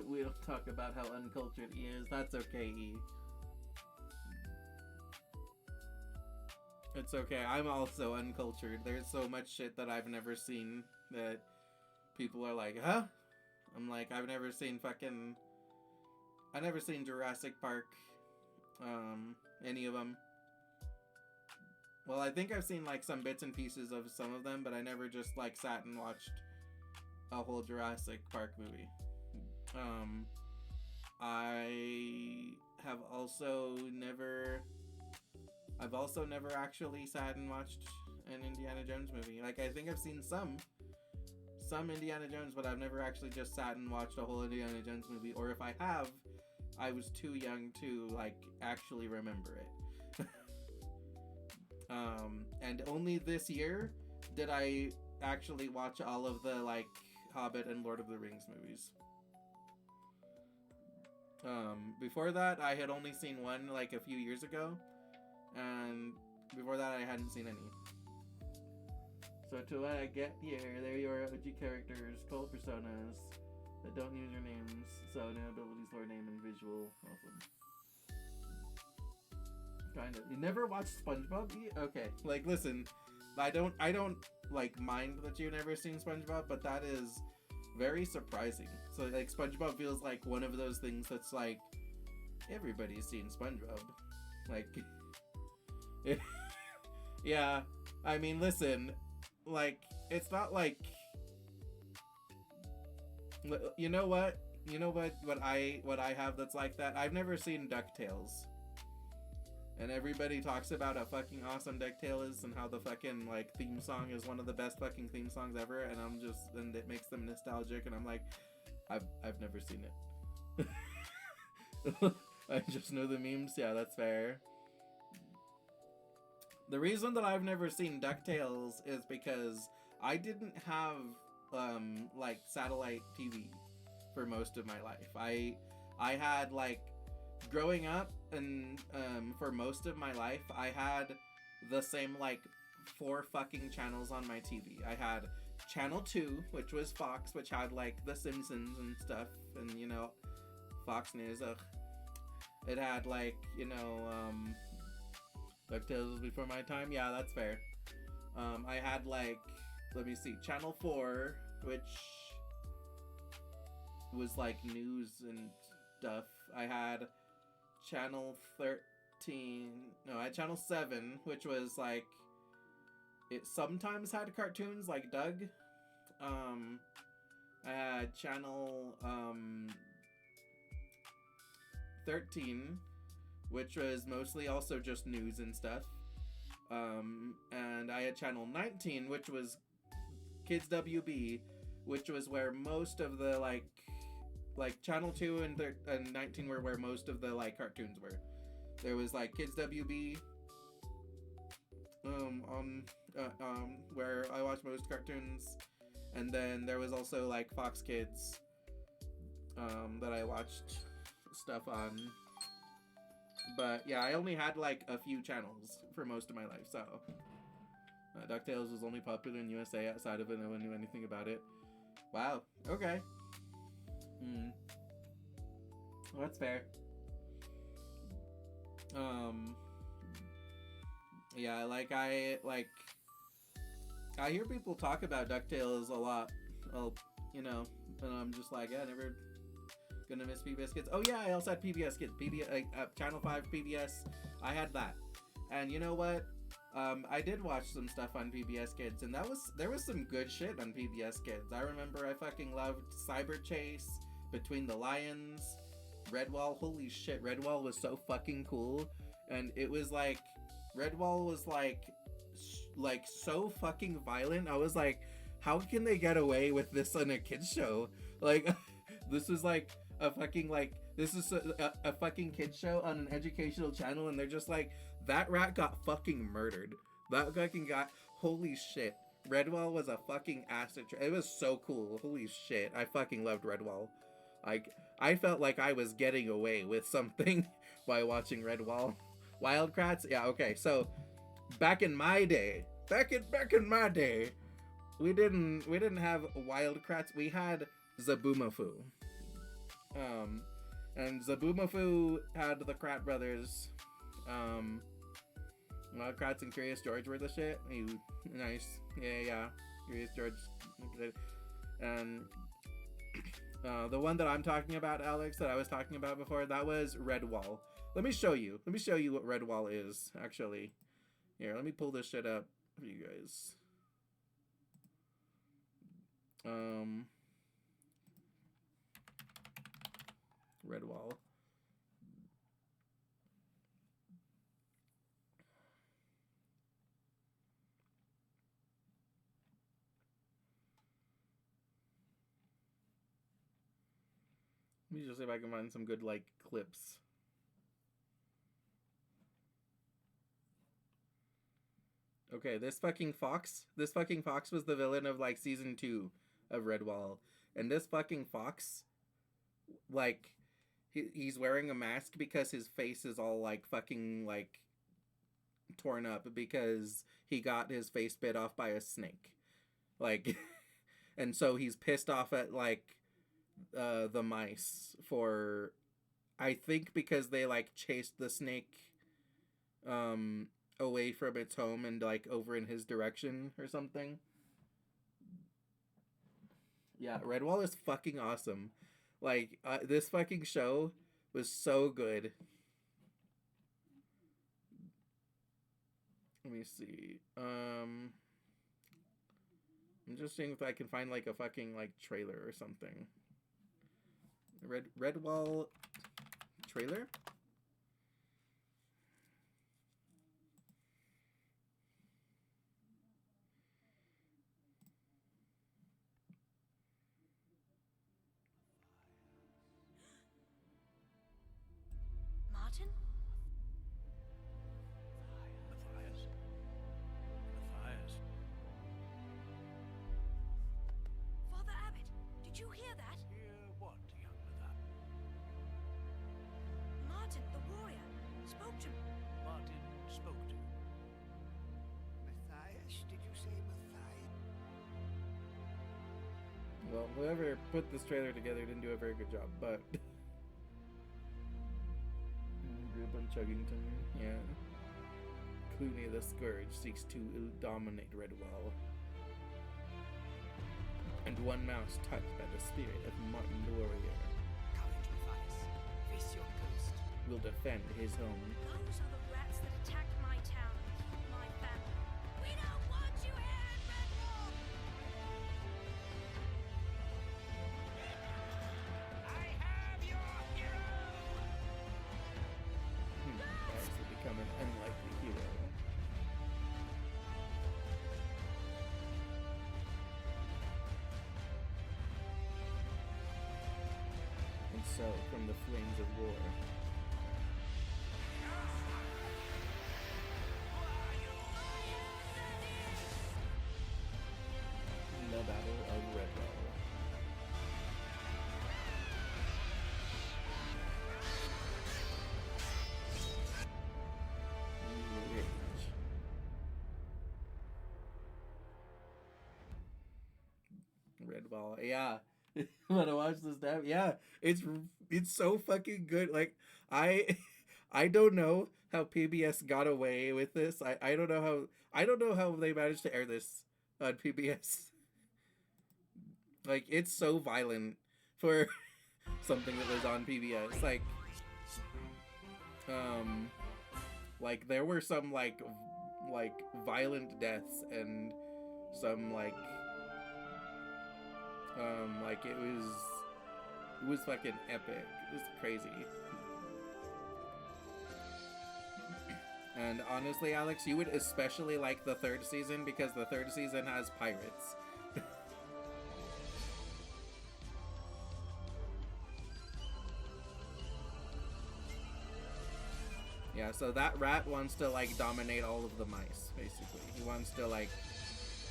We don't talk about how uncultured he is. That's okay, E. It's okay. I'm also uncultured. There's so much shit that I've never seen that people are like, huh? I'm like, I've never seen Jurassic Park. Any of them. Well, I think I've seen like some bits and pieces of some of them, but I never just like sat and watched a whole Jurassic Park movie. I've also never actually sat and watched an Indiana Jones movie. Like, I think I've seen some Indiana Jones, but I've never actually just sat and watched a whole Indiana Jones movie. Or if I have, I was too young to like actually remember it. And only this year did I actually watch all of the like Hobbit and Lord of the Rings movies. Before that, I had only seen one like a few years ago, and before that, I hadn't seen any. So to what I get here, there you are, OG characters, cult personas that don't use your names, so no abilities, lore, name, and visual. Awesome. Kind of. You never watched SpongeBob? Okay, like listen, I don't like mind that you've never seen SpongeBob, but that is very surprising. So like SpongeBob feels like one of those things that's like everybody's seen SpongeBob. Like yeah, I mean listen, like it's not like you know what I have that's like that. I've never seen DuckTales. And everybody talks about how fucking awesome DuckTales is and how the fucking like theme song is one of the best fucking theme songs ever, and it makes them nostalgic, and I'm like, I've never seen it. I just know the memes. Yeah, that's fair. The reason that I've never seen DuckTales is because I didn't have like satellite TV for most of my life. I had like growing up, and for most of my life, I had the same like 4 fucking channels on my TV. I had Channel 2, which was Fox, which had like The Simpsons and stuff, and you know, Fox News. It had like, you know, DuckTales was before my time. Yeah, that's fair. I had like, let me see, Channel 4, which was like news and stuff. I had Channel 13, no, I had Channel 7, which was like, it sometimes had cartoons like Doug. I had Channel 13, which was mostly also just news and stuff. And I had Channel 19, which was Kids WB, which was where most of the like Channel 2 and 19 were where most of the like cartoons were. There was like Kids WB, where I watched most cartoons, and then there was also like Fox Kids, that I watched stuff on. But yeah, I only had like a few channels for most of my life, so DuckTales was only popular in USA. Outside of it, no one knew anything about it. Wow. Okay. Well, that's fair. Yeah, I hear people talk about DuckTales a lot. Well, you know, and I'm just like, yeah, never gonna miss PBS Kids. Oh yeah, I also had PBS Kids, Channel 5 PBS. I had that, and you know what? I did watch some stuff on PBS Kids, and there was some good shit on PBS Kids. I remember I fucking loved Cyber Chase, Between the Lions, Redwall. Holy shit, Redwall was so fucking cool, and it was like Redwall was like so fucking violent. I was like, how can they get away with this on a kids show? Like, this was like a fucking like this is a fucking kids show on an educational channel, and they're just like, that rat got fucking murdered. That fucking got holy shit. Redwall was a fucking acid. It was so cool. Holy shit, I fucking loved Redwall. Like, I felt like I was getting away with something by watching Redwall. Wildcrats, yeah, okay. So back in my day, back in my day, we didn't have Wildcrats. We had Zaboomafoo. Um, and Zaboomafoo had the Krat brothers. Um, Kratz and Curious George were the shit. Nice, yeah. Curious George, and the one that I'm talking about, Alex, that I was talking about before, that was Redwall. Let me show you. Let me show you what Redwall is, actually. Here, let me pull this shit up for you guys. Redwall. Let me just see if I can find some good, like, clips. Okay, this fucking fox was the villain of, like, season 2 of Redwall. And this fucking fox, like, he's wearing a mask because his face is all, like, fucking, like, torn up because he got his face bit off by a snake. Like, and so he's pissed off at, like, the mice for, I think, because they like chased the snake um away from its home and like over in his direction or something. Yeah, Redwall is fucking awesome. Like, this fucking show was so good. Let me see. I'm just seeing if I can find like a fucking like trailer or something. Redwall trailer. Martin? Matthias? Matthias? Father Abbot, did you hear that? Hear what, young madame? Martin, the warrior, spoke to me. Martin spoke to you. Matthias? Did you say Matthias? Well, whoever put this trailer together didn't do a very good job, but Reuben Chuggington, yeah. Clooney the Scourge seeks to dominate Redwall. And one mouse touched by the spirit of Martin the Warrior Courage, Matthias. Face your ghost. will defend his home. Those are the rats that attacked my town and killed my family. We don't want you here in Redwall! I have your hero! As to become an unlikely hero. And so, from the flames of war, in the Battle of Redwall. Rage. Redwall, yeah. I'm gonna watch this now. Yeah, it's so fucking good. Like, I I don't know how PBS got away with this. I don't know how they managed to air this on PBS. Like, it's so violent for something that was on PBS. Um, like there were some like violent deaths and some like it was fucking epic. It was crazy. And honestly, Alex, you would especially like the third season because the third season has pirates. Yeah, so that rat wants to like dominate all of the mice, basically. He wants to like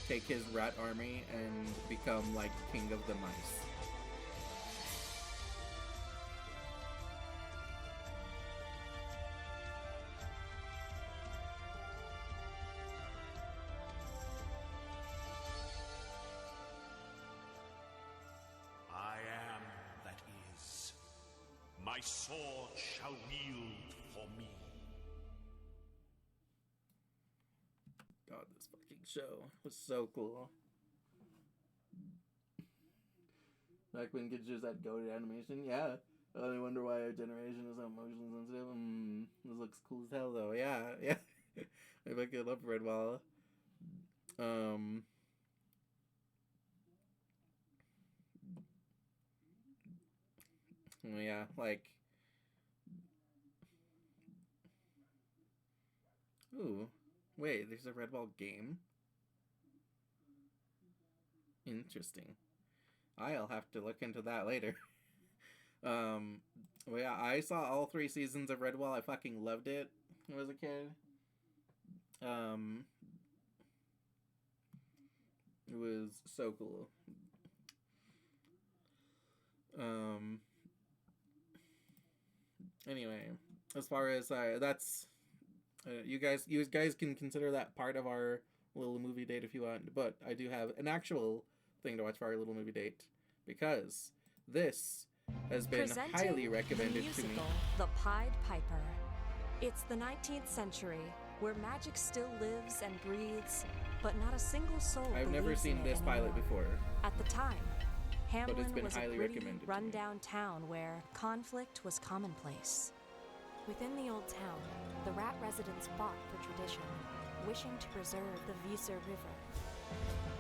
take his rat army and become like king of the mice. I am that is. My sword shall wield for me. God, this fucking show was so cool. Back when kids just had goated animation, yeah. I only wonder why our generation is so motion sensitive. This looks cool as hell though. Yeah, yeah. I fucking love Redwall. Yeah, like. Ooh, wait. There's a Redwall game. Interesting. I'll have to look into that later. Well, yeah, I saw all 3 seasons of Redwall. I fucking loved it when I was a kid. It was so cool. Anyway, as far as that's you guys can consider that part of our little movie date if you want, but I do have an actual thing to watch for our little movie date because this has been highly recommended the to me. musical, The Pied Piper. It's the 19th century, where magic still lives and breathes, but not a single soul I've never believes seen in it this pilot anymore. before. At the time, Hamlin been was a highly gritty, recommended to me. run-down town where conflict was commonplace. Within the old town, the rat residents fought for tradition, wishing to preserve the Weser River.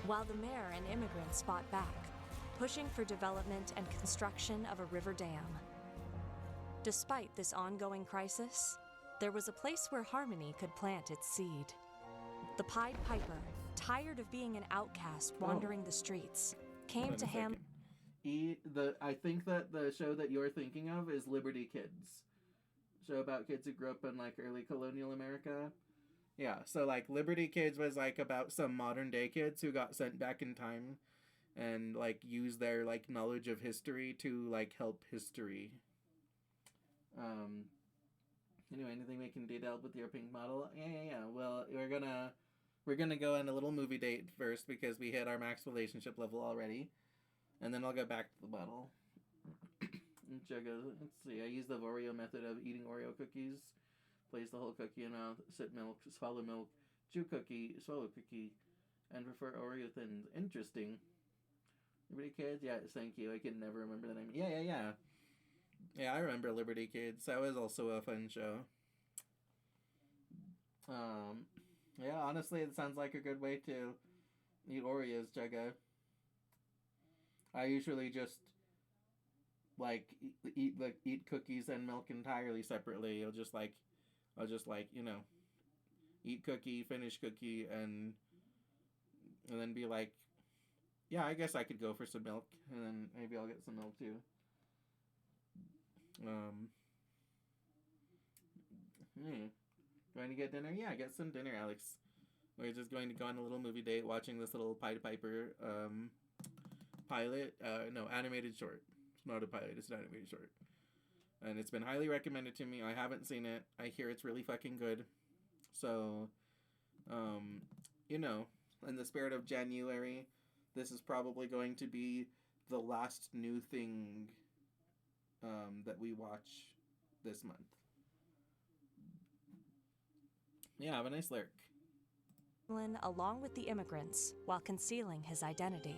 While the mayor and immigrants fought back, pushing for development and construction of a river dam. Despite this ongoing crisis, there was a place where harmony could plant its seed. The Pied Piper, tired of being an outcast wandering the streets, came to Hamlin. I think that the show that you're thinking of is Liberty Kids. Show about kids who grew up in like early colonial America. Yeah, so like Liberty Kids was like about some modern day kids who got sent back in time and like use their like knowledge of history to like help history. Anyway, anything we can do to help with your pink model? Yeah. Well, we're gonna go on a little movie date first because we hit our max relationship level already, and then I'll go back to the bottle. Let's see. I use the Oreo method of eating Oreo cookies. Place the whole cookie in mouth, sip milk, swallow milk, chew cookie, swallow cookie, and prefer Oreo thins. Interesting. Liberty Kids? Yeah, thank you. I can never remember the name. Yeah. Yeah, I remember Liberty Kids. That was also a fun show. Yeah, honestly, it sounds like a good way to eat Oreos, Jugga. I usually just like eat cookies and milk entirely separately. I'll just eat cookie, finish cookie, and then be like, yeah, I guess I could go for some milk, and then maybe I'll get some milk too. Going to get dinner? Yeah, get some dinner, Alex. We're just going to go on a little movie date, watching this little Pied Piper pilot. No, animated short. It's not a pilot. It's an animated short. And it's been highly recommended to me. I haven't seen it. I hear it's really fucking good. So, in the spirit of January, this is probably going to be the last new thing that we watch this month. Yeah, have a nice lurk. Along with the immigrants while concealing his identity.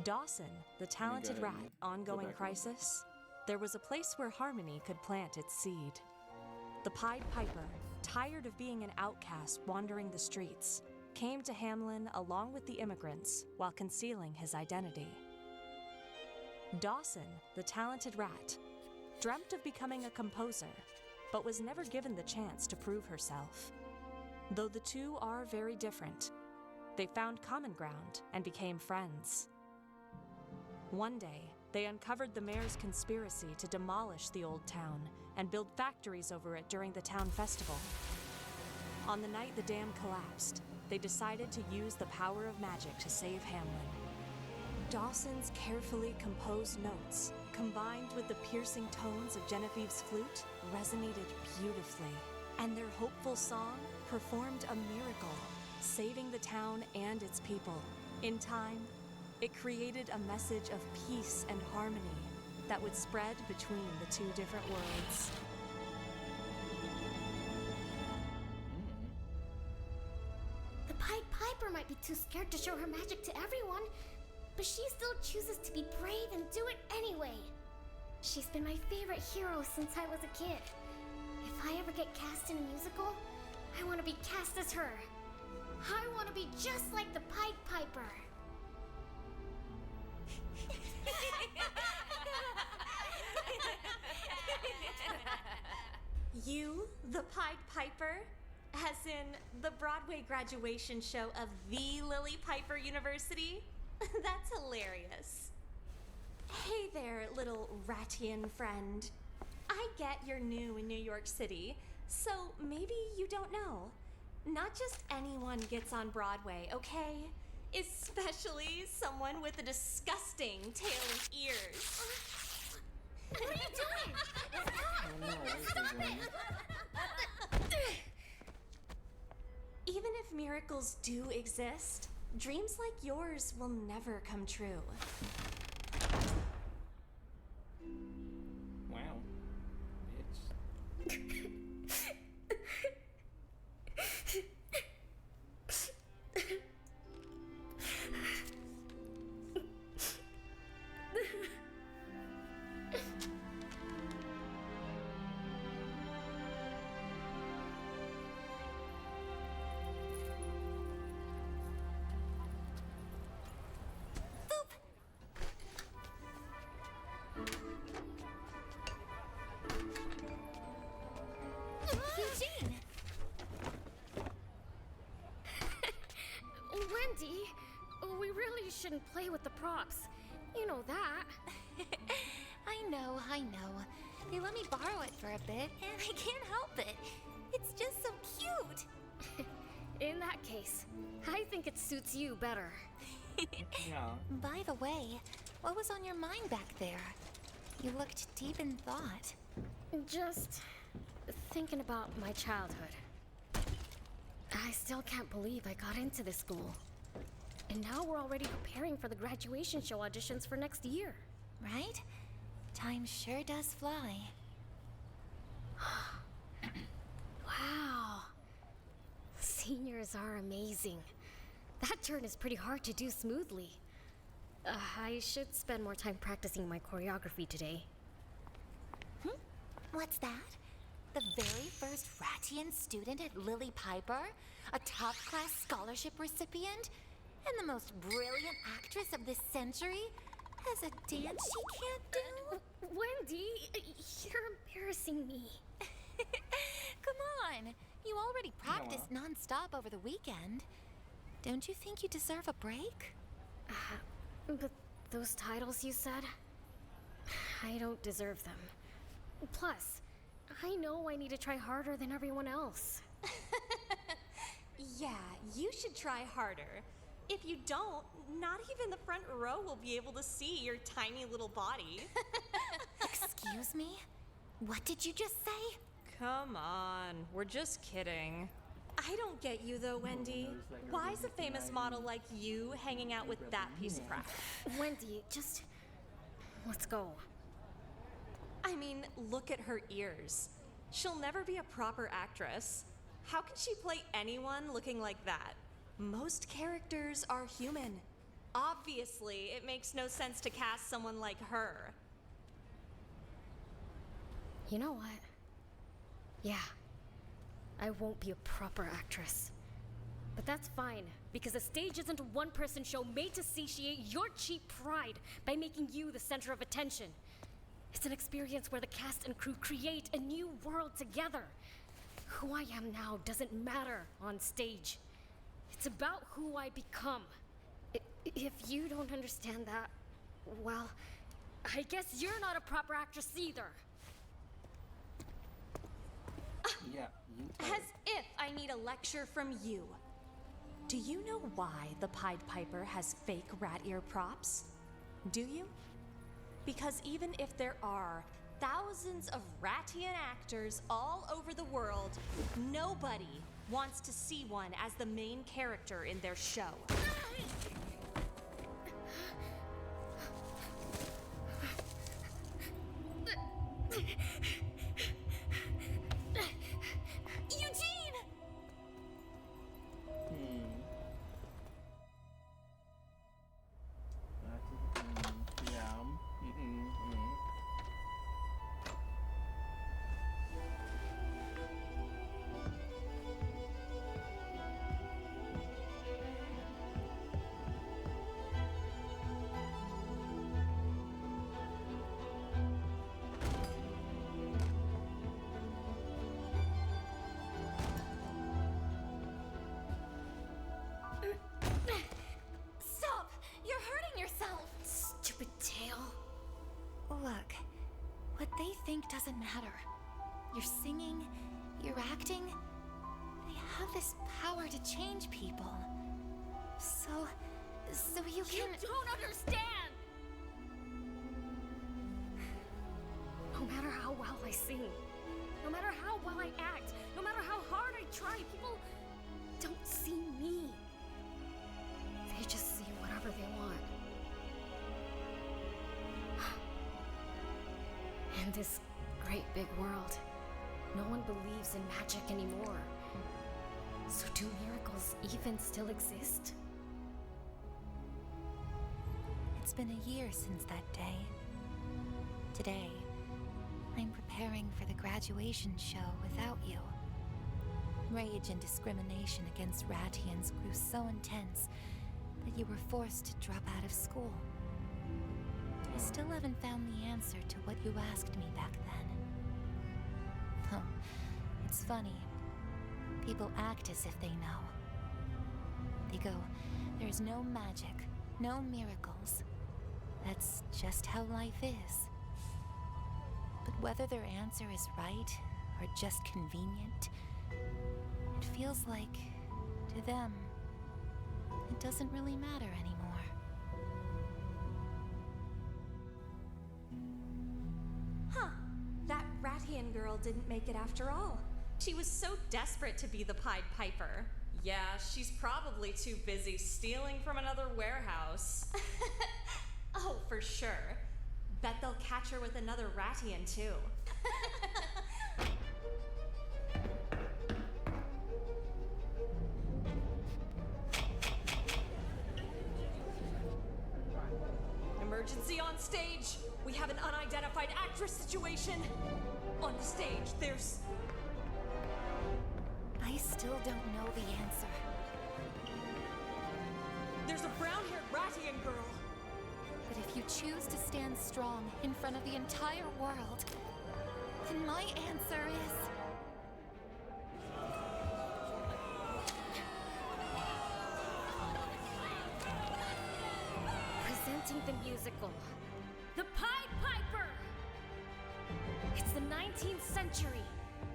Dawson, the talented ahead rat, and ongoing back a crisis. There was a place where harmony could plant its seed. The Pied Piper, tired of being an outcast wandering the streets, came to Hamlin along with the immigrants while concealing his identity. Dawson, the talented rat, dreamt of becoming a composer, but was never given the chance to prove herself. Though the two are very different, they found common ground and became friends. One day, they uncovered the mayor's conspiracy to demolish the old town and build factories over it during the town festival. On the night the dam collapsed, they decided to use the power of magic to save Hamlin. Dawson's carefully composed notes, combined with the piercing tones of Genevieve's flute, resonated beautifully, and their hopeful song performed a miracle, saving the town and its people. In time, it created a message of peace and harmony that would spread between the two different worlds. The Pied Piper might be too scared to show her magic to everyone, but she still chooses to be brave and do it anyway. She's been my favorite hero since I was a kid. If I ever get cast in a musical, I want to be cast as her. I want to be just like the Pied Piper. You, the Pied Piper? As in the Broadway graduation show of the Lily Piper University? That's hilarious. Hey there, little Ratian friend. I get you're new in New York City, so maybe you don't know. Not just anyone gets on Broadway, okay? Especially someone with a disgusting tail and ears. What are you doing? Oh no, Stop it! Even if miracles do exist, dreams like yours will never come true. Wow. Bitch. Eugene! Wendy, we really shouldn't play with the props. You know that. I know. They let me borrow it for a bit, and I can't help it. It's just so cute. In that case, I think it suits you better. Yeah. By the way, what was on your mind back there? You looked deep in thought. Just thinking about my childhood. I still can't believe I got into this school. And now we're already preparing for the graduation show auditions for next year. Right? Time sure does fly. Wow. Seniors are amazing. That turn is pretty hard to do smoothly. I should spend more time practicing my choreography today. What's that? The very first Ratian student at Lily Piper? A top-class scholarship recipient? And the most brilliant actress of this century? Has a dance she can't do? Wendy, you're embarrassing me. Come on. You already practiced non-stop over the weekend. Don't you think you deserve a break? But those titles you said, I don't deserve them. Plus, I know I need to try harder than everyone else. Yeah, you should try harder. If you don't, not even the front row will be able to see your tiny little body. Excuse me? What did you just say? Come on, we're just kidding. I don't get you though, Wendy. Why is a famous model like you hanging out with that piece of crap? Wendy, just... let's go. I mean, look at her ears. She'll never be a proper actress. How can she play anyone looking like that? Most characters are human. Obviously, it makes no sense to cast someone like her. You know what? Yeah. I won't be a proper actress. But that's fine, because a stage isn't a one-person show made to satiate your cheap pride by making you the center of attention. It's an experience where the cast and crew create a new world together. Who I am now doesn't matter on stage. It's about who I become. If you don't understand that, well, I guess you're not a proper actress either. Yeah. As if I need a lecture from you. Do you know why the Pied Piper has fake rat ear props? Do you? Because even if there are thousands of Ratian actors all over the world, nobody wants to see one as the main character in their show. Eugene! Yeah. Stop! You're hurting yourself! Stupid tail. Look, what they think doesn't matter. You're singing, you're acting. They have this power to change people. So you can... You don't understand! No matter how well I sing, no matter how well I act, no matter how hard I try, people don't see me. They just see whatever they want. In this great big world, no one believes in magic anymore. So do miracles even still exist? It's been a year since that day. Today, I'm preparing for the graduation show without you. Rage and discrimination against Ratians grew so intense that you were forced to drop out of school. I still haven't found the answer to what you asked me back then. Oh, it's funny. People act as if they know. They go, there's no magic, no miracles. That's just how life is. But whether their answer is right or just convenient, it feels like, to them, it doesn't really matter anymore. Huh. That Ratian girl didn't make it after all. She was so desperate to be the Pied Piper. Yeah, she's probably too busy stealing from another warehouse. Oh, for sure. Bet they'll catch her with another Ratian, too. Emergency on stage! We have an unidentified actress situation! On the stage, there's... I still don't know the answer. There's a brown-haired Ratian girl! But if you choose to stand strong in front of the entire world, then my answer is... Presenting the musical, The Pied Piper! It's the 19th century,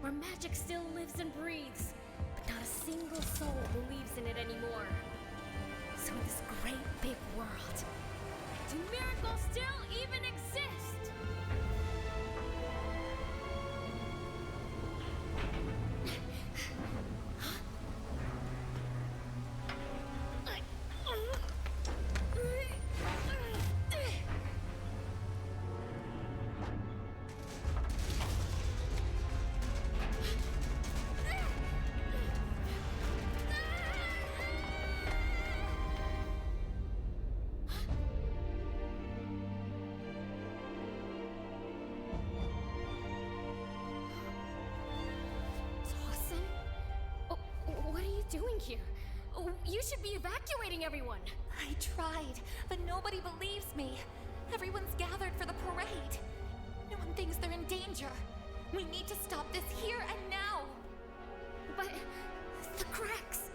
where magic still lives and breathes, but not a single soul believes in it anymore. So in this great big world, do miracles still even exist? doing here? Oh, you should be evacuating everyone. I tried, but nobody believes me. Everyone's gathered for the parade. No one thinks they're in danger. We need to stop this here and now. But the cracks.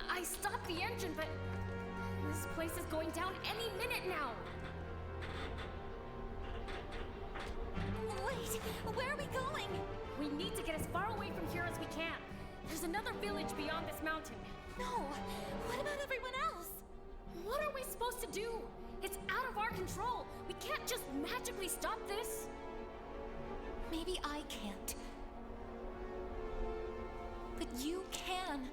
I stopped the engine, but this place is going down any minute now. Wait, where are we going? We need to get as far away from here as we can. There's another village beyond this mountain. No, what about everyone else? What are we supposed to do? It's out of our control. We can't just magically stop this. Maybe I can't. But you can.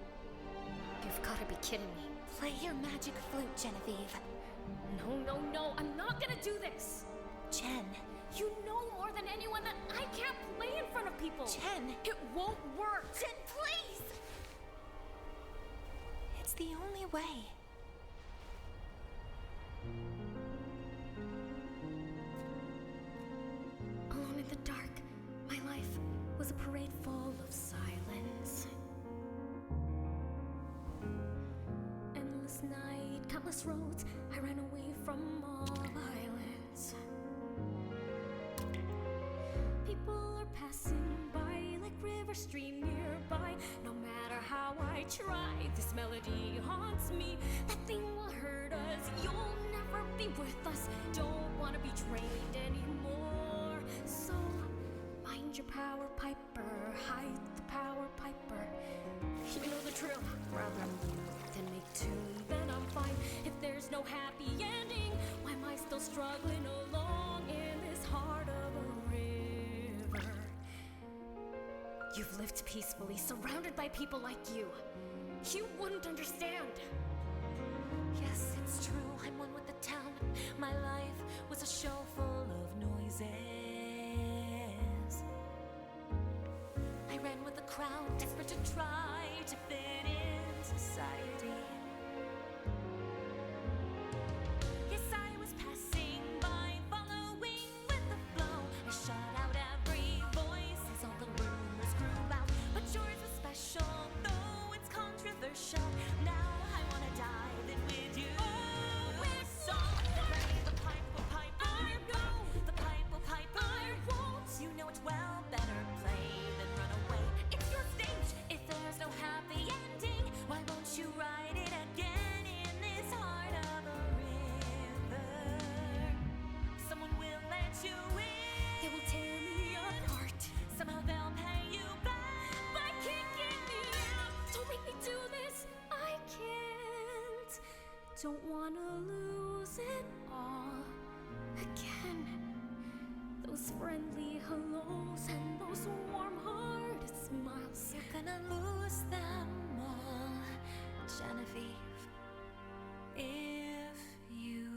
You've got to be kidding me. Play your magic flute, Genevieve. No, I'm not gonna do this. Jen. You know more than anyone that I can't play in front of people. Jen. It won't work. Jen, please! It's the only way. Alone in the dark, my life was a parade full of silence. Endless night, countless roads, I ran away from all violence. People are passing by like river stream nearby. No matter how I try, this melody haunts me. Nothing will hurt us, you'll never be with us. Don't wanna be drained anymore. So, mind your power, Piper. Hide the power, Piper. You know the drill. Rather move than make tune, then I'm fine. If there's no happy ending, why am I still struggling along in this heart of a river? You've lived peacefully, surrounded by people like you. You wouldn't understand. Yes, it's true, I'm one with the town. My life was a show full of noises. I ran with the crowd, desperate to try to fit in society. Yes, I was passing by, following with the flow. I shut out every voice as all the rumors grew out. But yours was special, though it's controversial. Now I wanna dive in with you. Oh, it's so play the pipe will pipe. I know the pipe will pipe. I won't. You know it well. Better play than run away. It's your stage. If there's no happy ending, why won't you write it again in this heart of a river? Someone will let you in. They will tear me apart. Somehow they'll pay you back by kicking me out. Don't make me do this. I can't. Don't wanna lose it all again. Those friendly hellos and those warm-hearted smiles. You're gonna lose them all, Genevieve, if you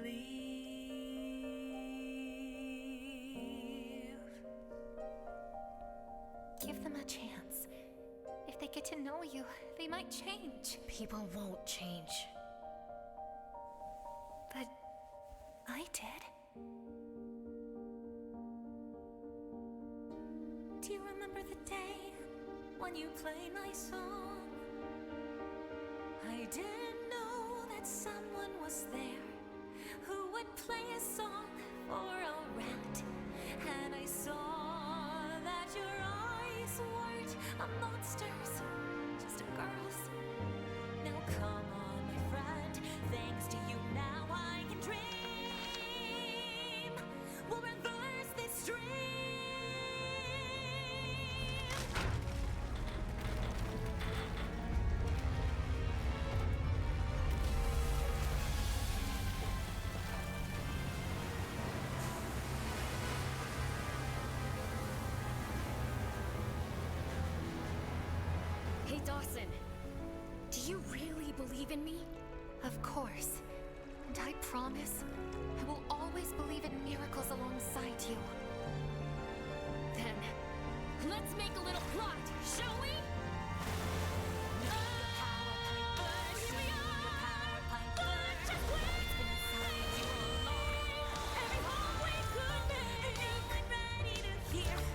leave. Give them a chance. If they get to know you, they might change. People won't change. But I did. Do you remember the day when you played my song? I didn't know that someone was there who would play a song for a rat. And I saw that your eyes weren't a monster's, just a girl's. Now come on, my friend, thanks to you now I can dream. We'll reverse this dream. Hey, Dawson. Do you really believe in me? Of course. And I promise, I will always believe in miracles alongside you. Then, let's make a little plot, shall we?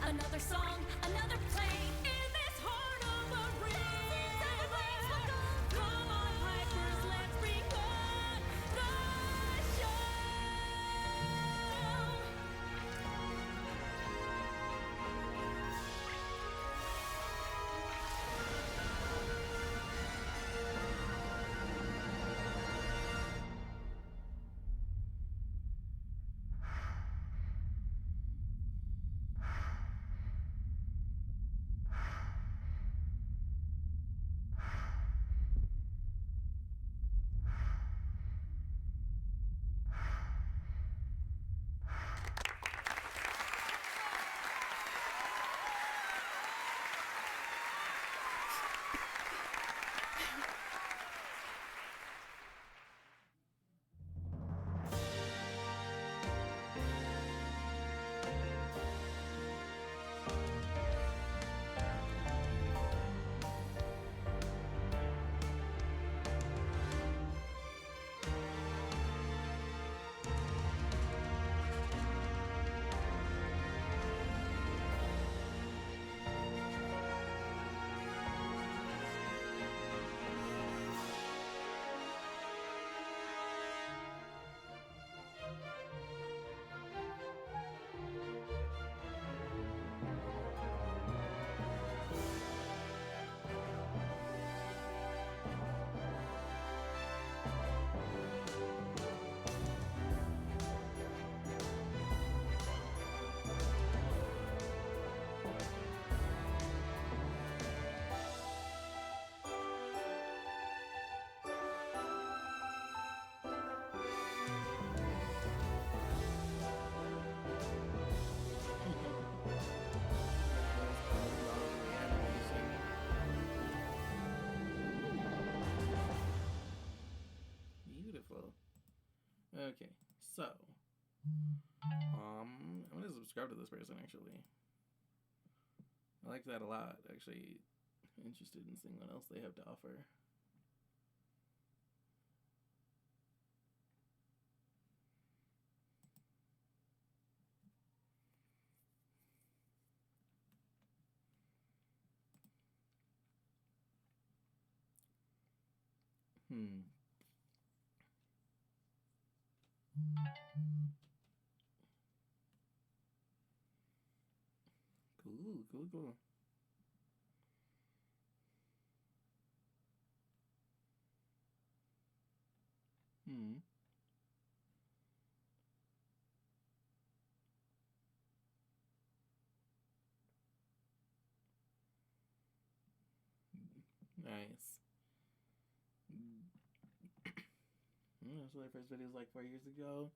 Another song, another play in this heart of a river. Okay, so I'm gonna subscribe to this person actually. I like that a lot. Actually, interested in seeing what else they have to offer. Hmm. Cool. Hmm. Nice. So their first video was like 4 years ago.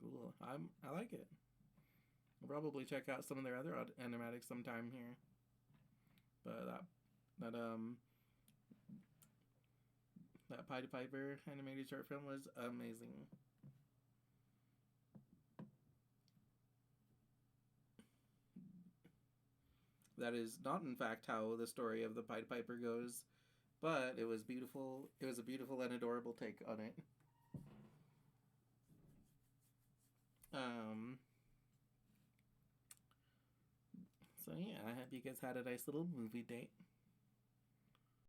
Cool. I like it. I'll probably check out some of their other animatics sometime here. But that Pied Piper animated short film was amazing. That is not, in fact, how the story of the Pied Piper goes, but it was beautiful. It was a beautiful and adorable take on it. So yeah, I hope you guys had a nice little movie date.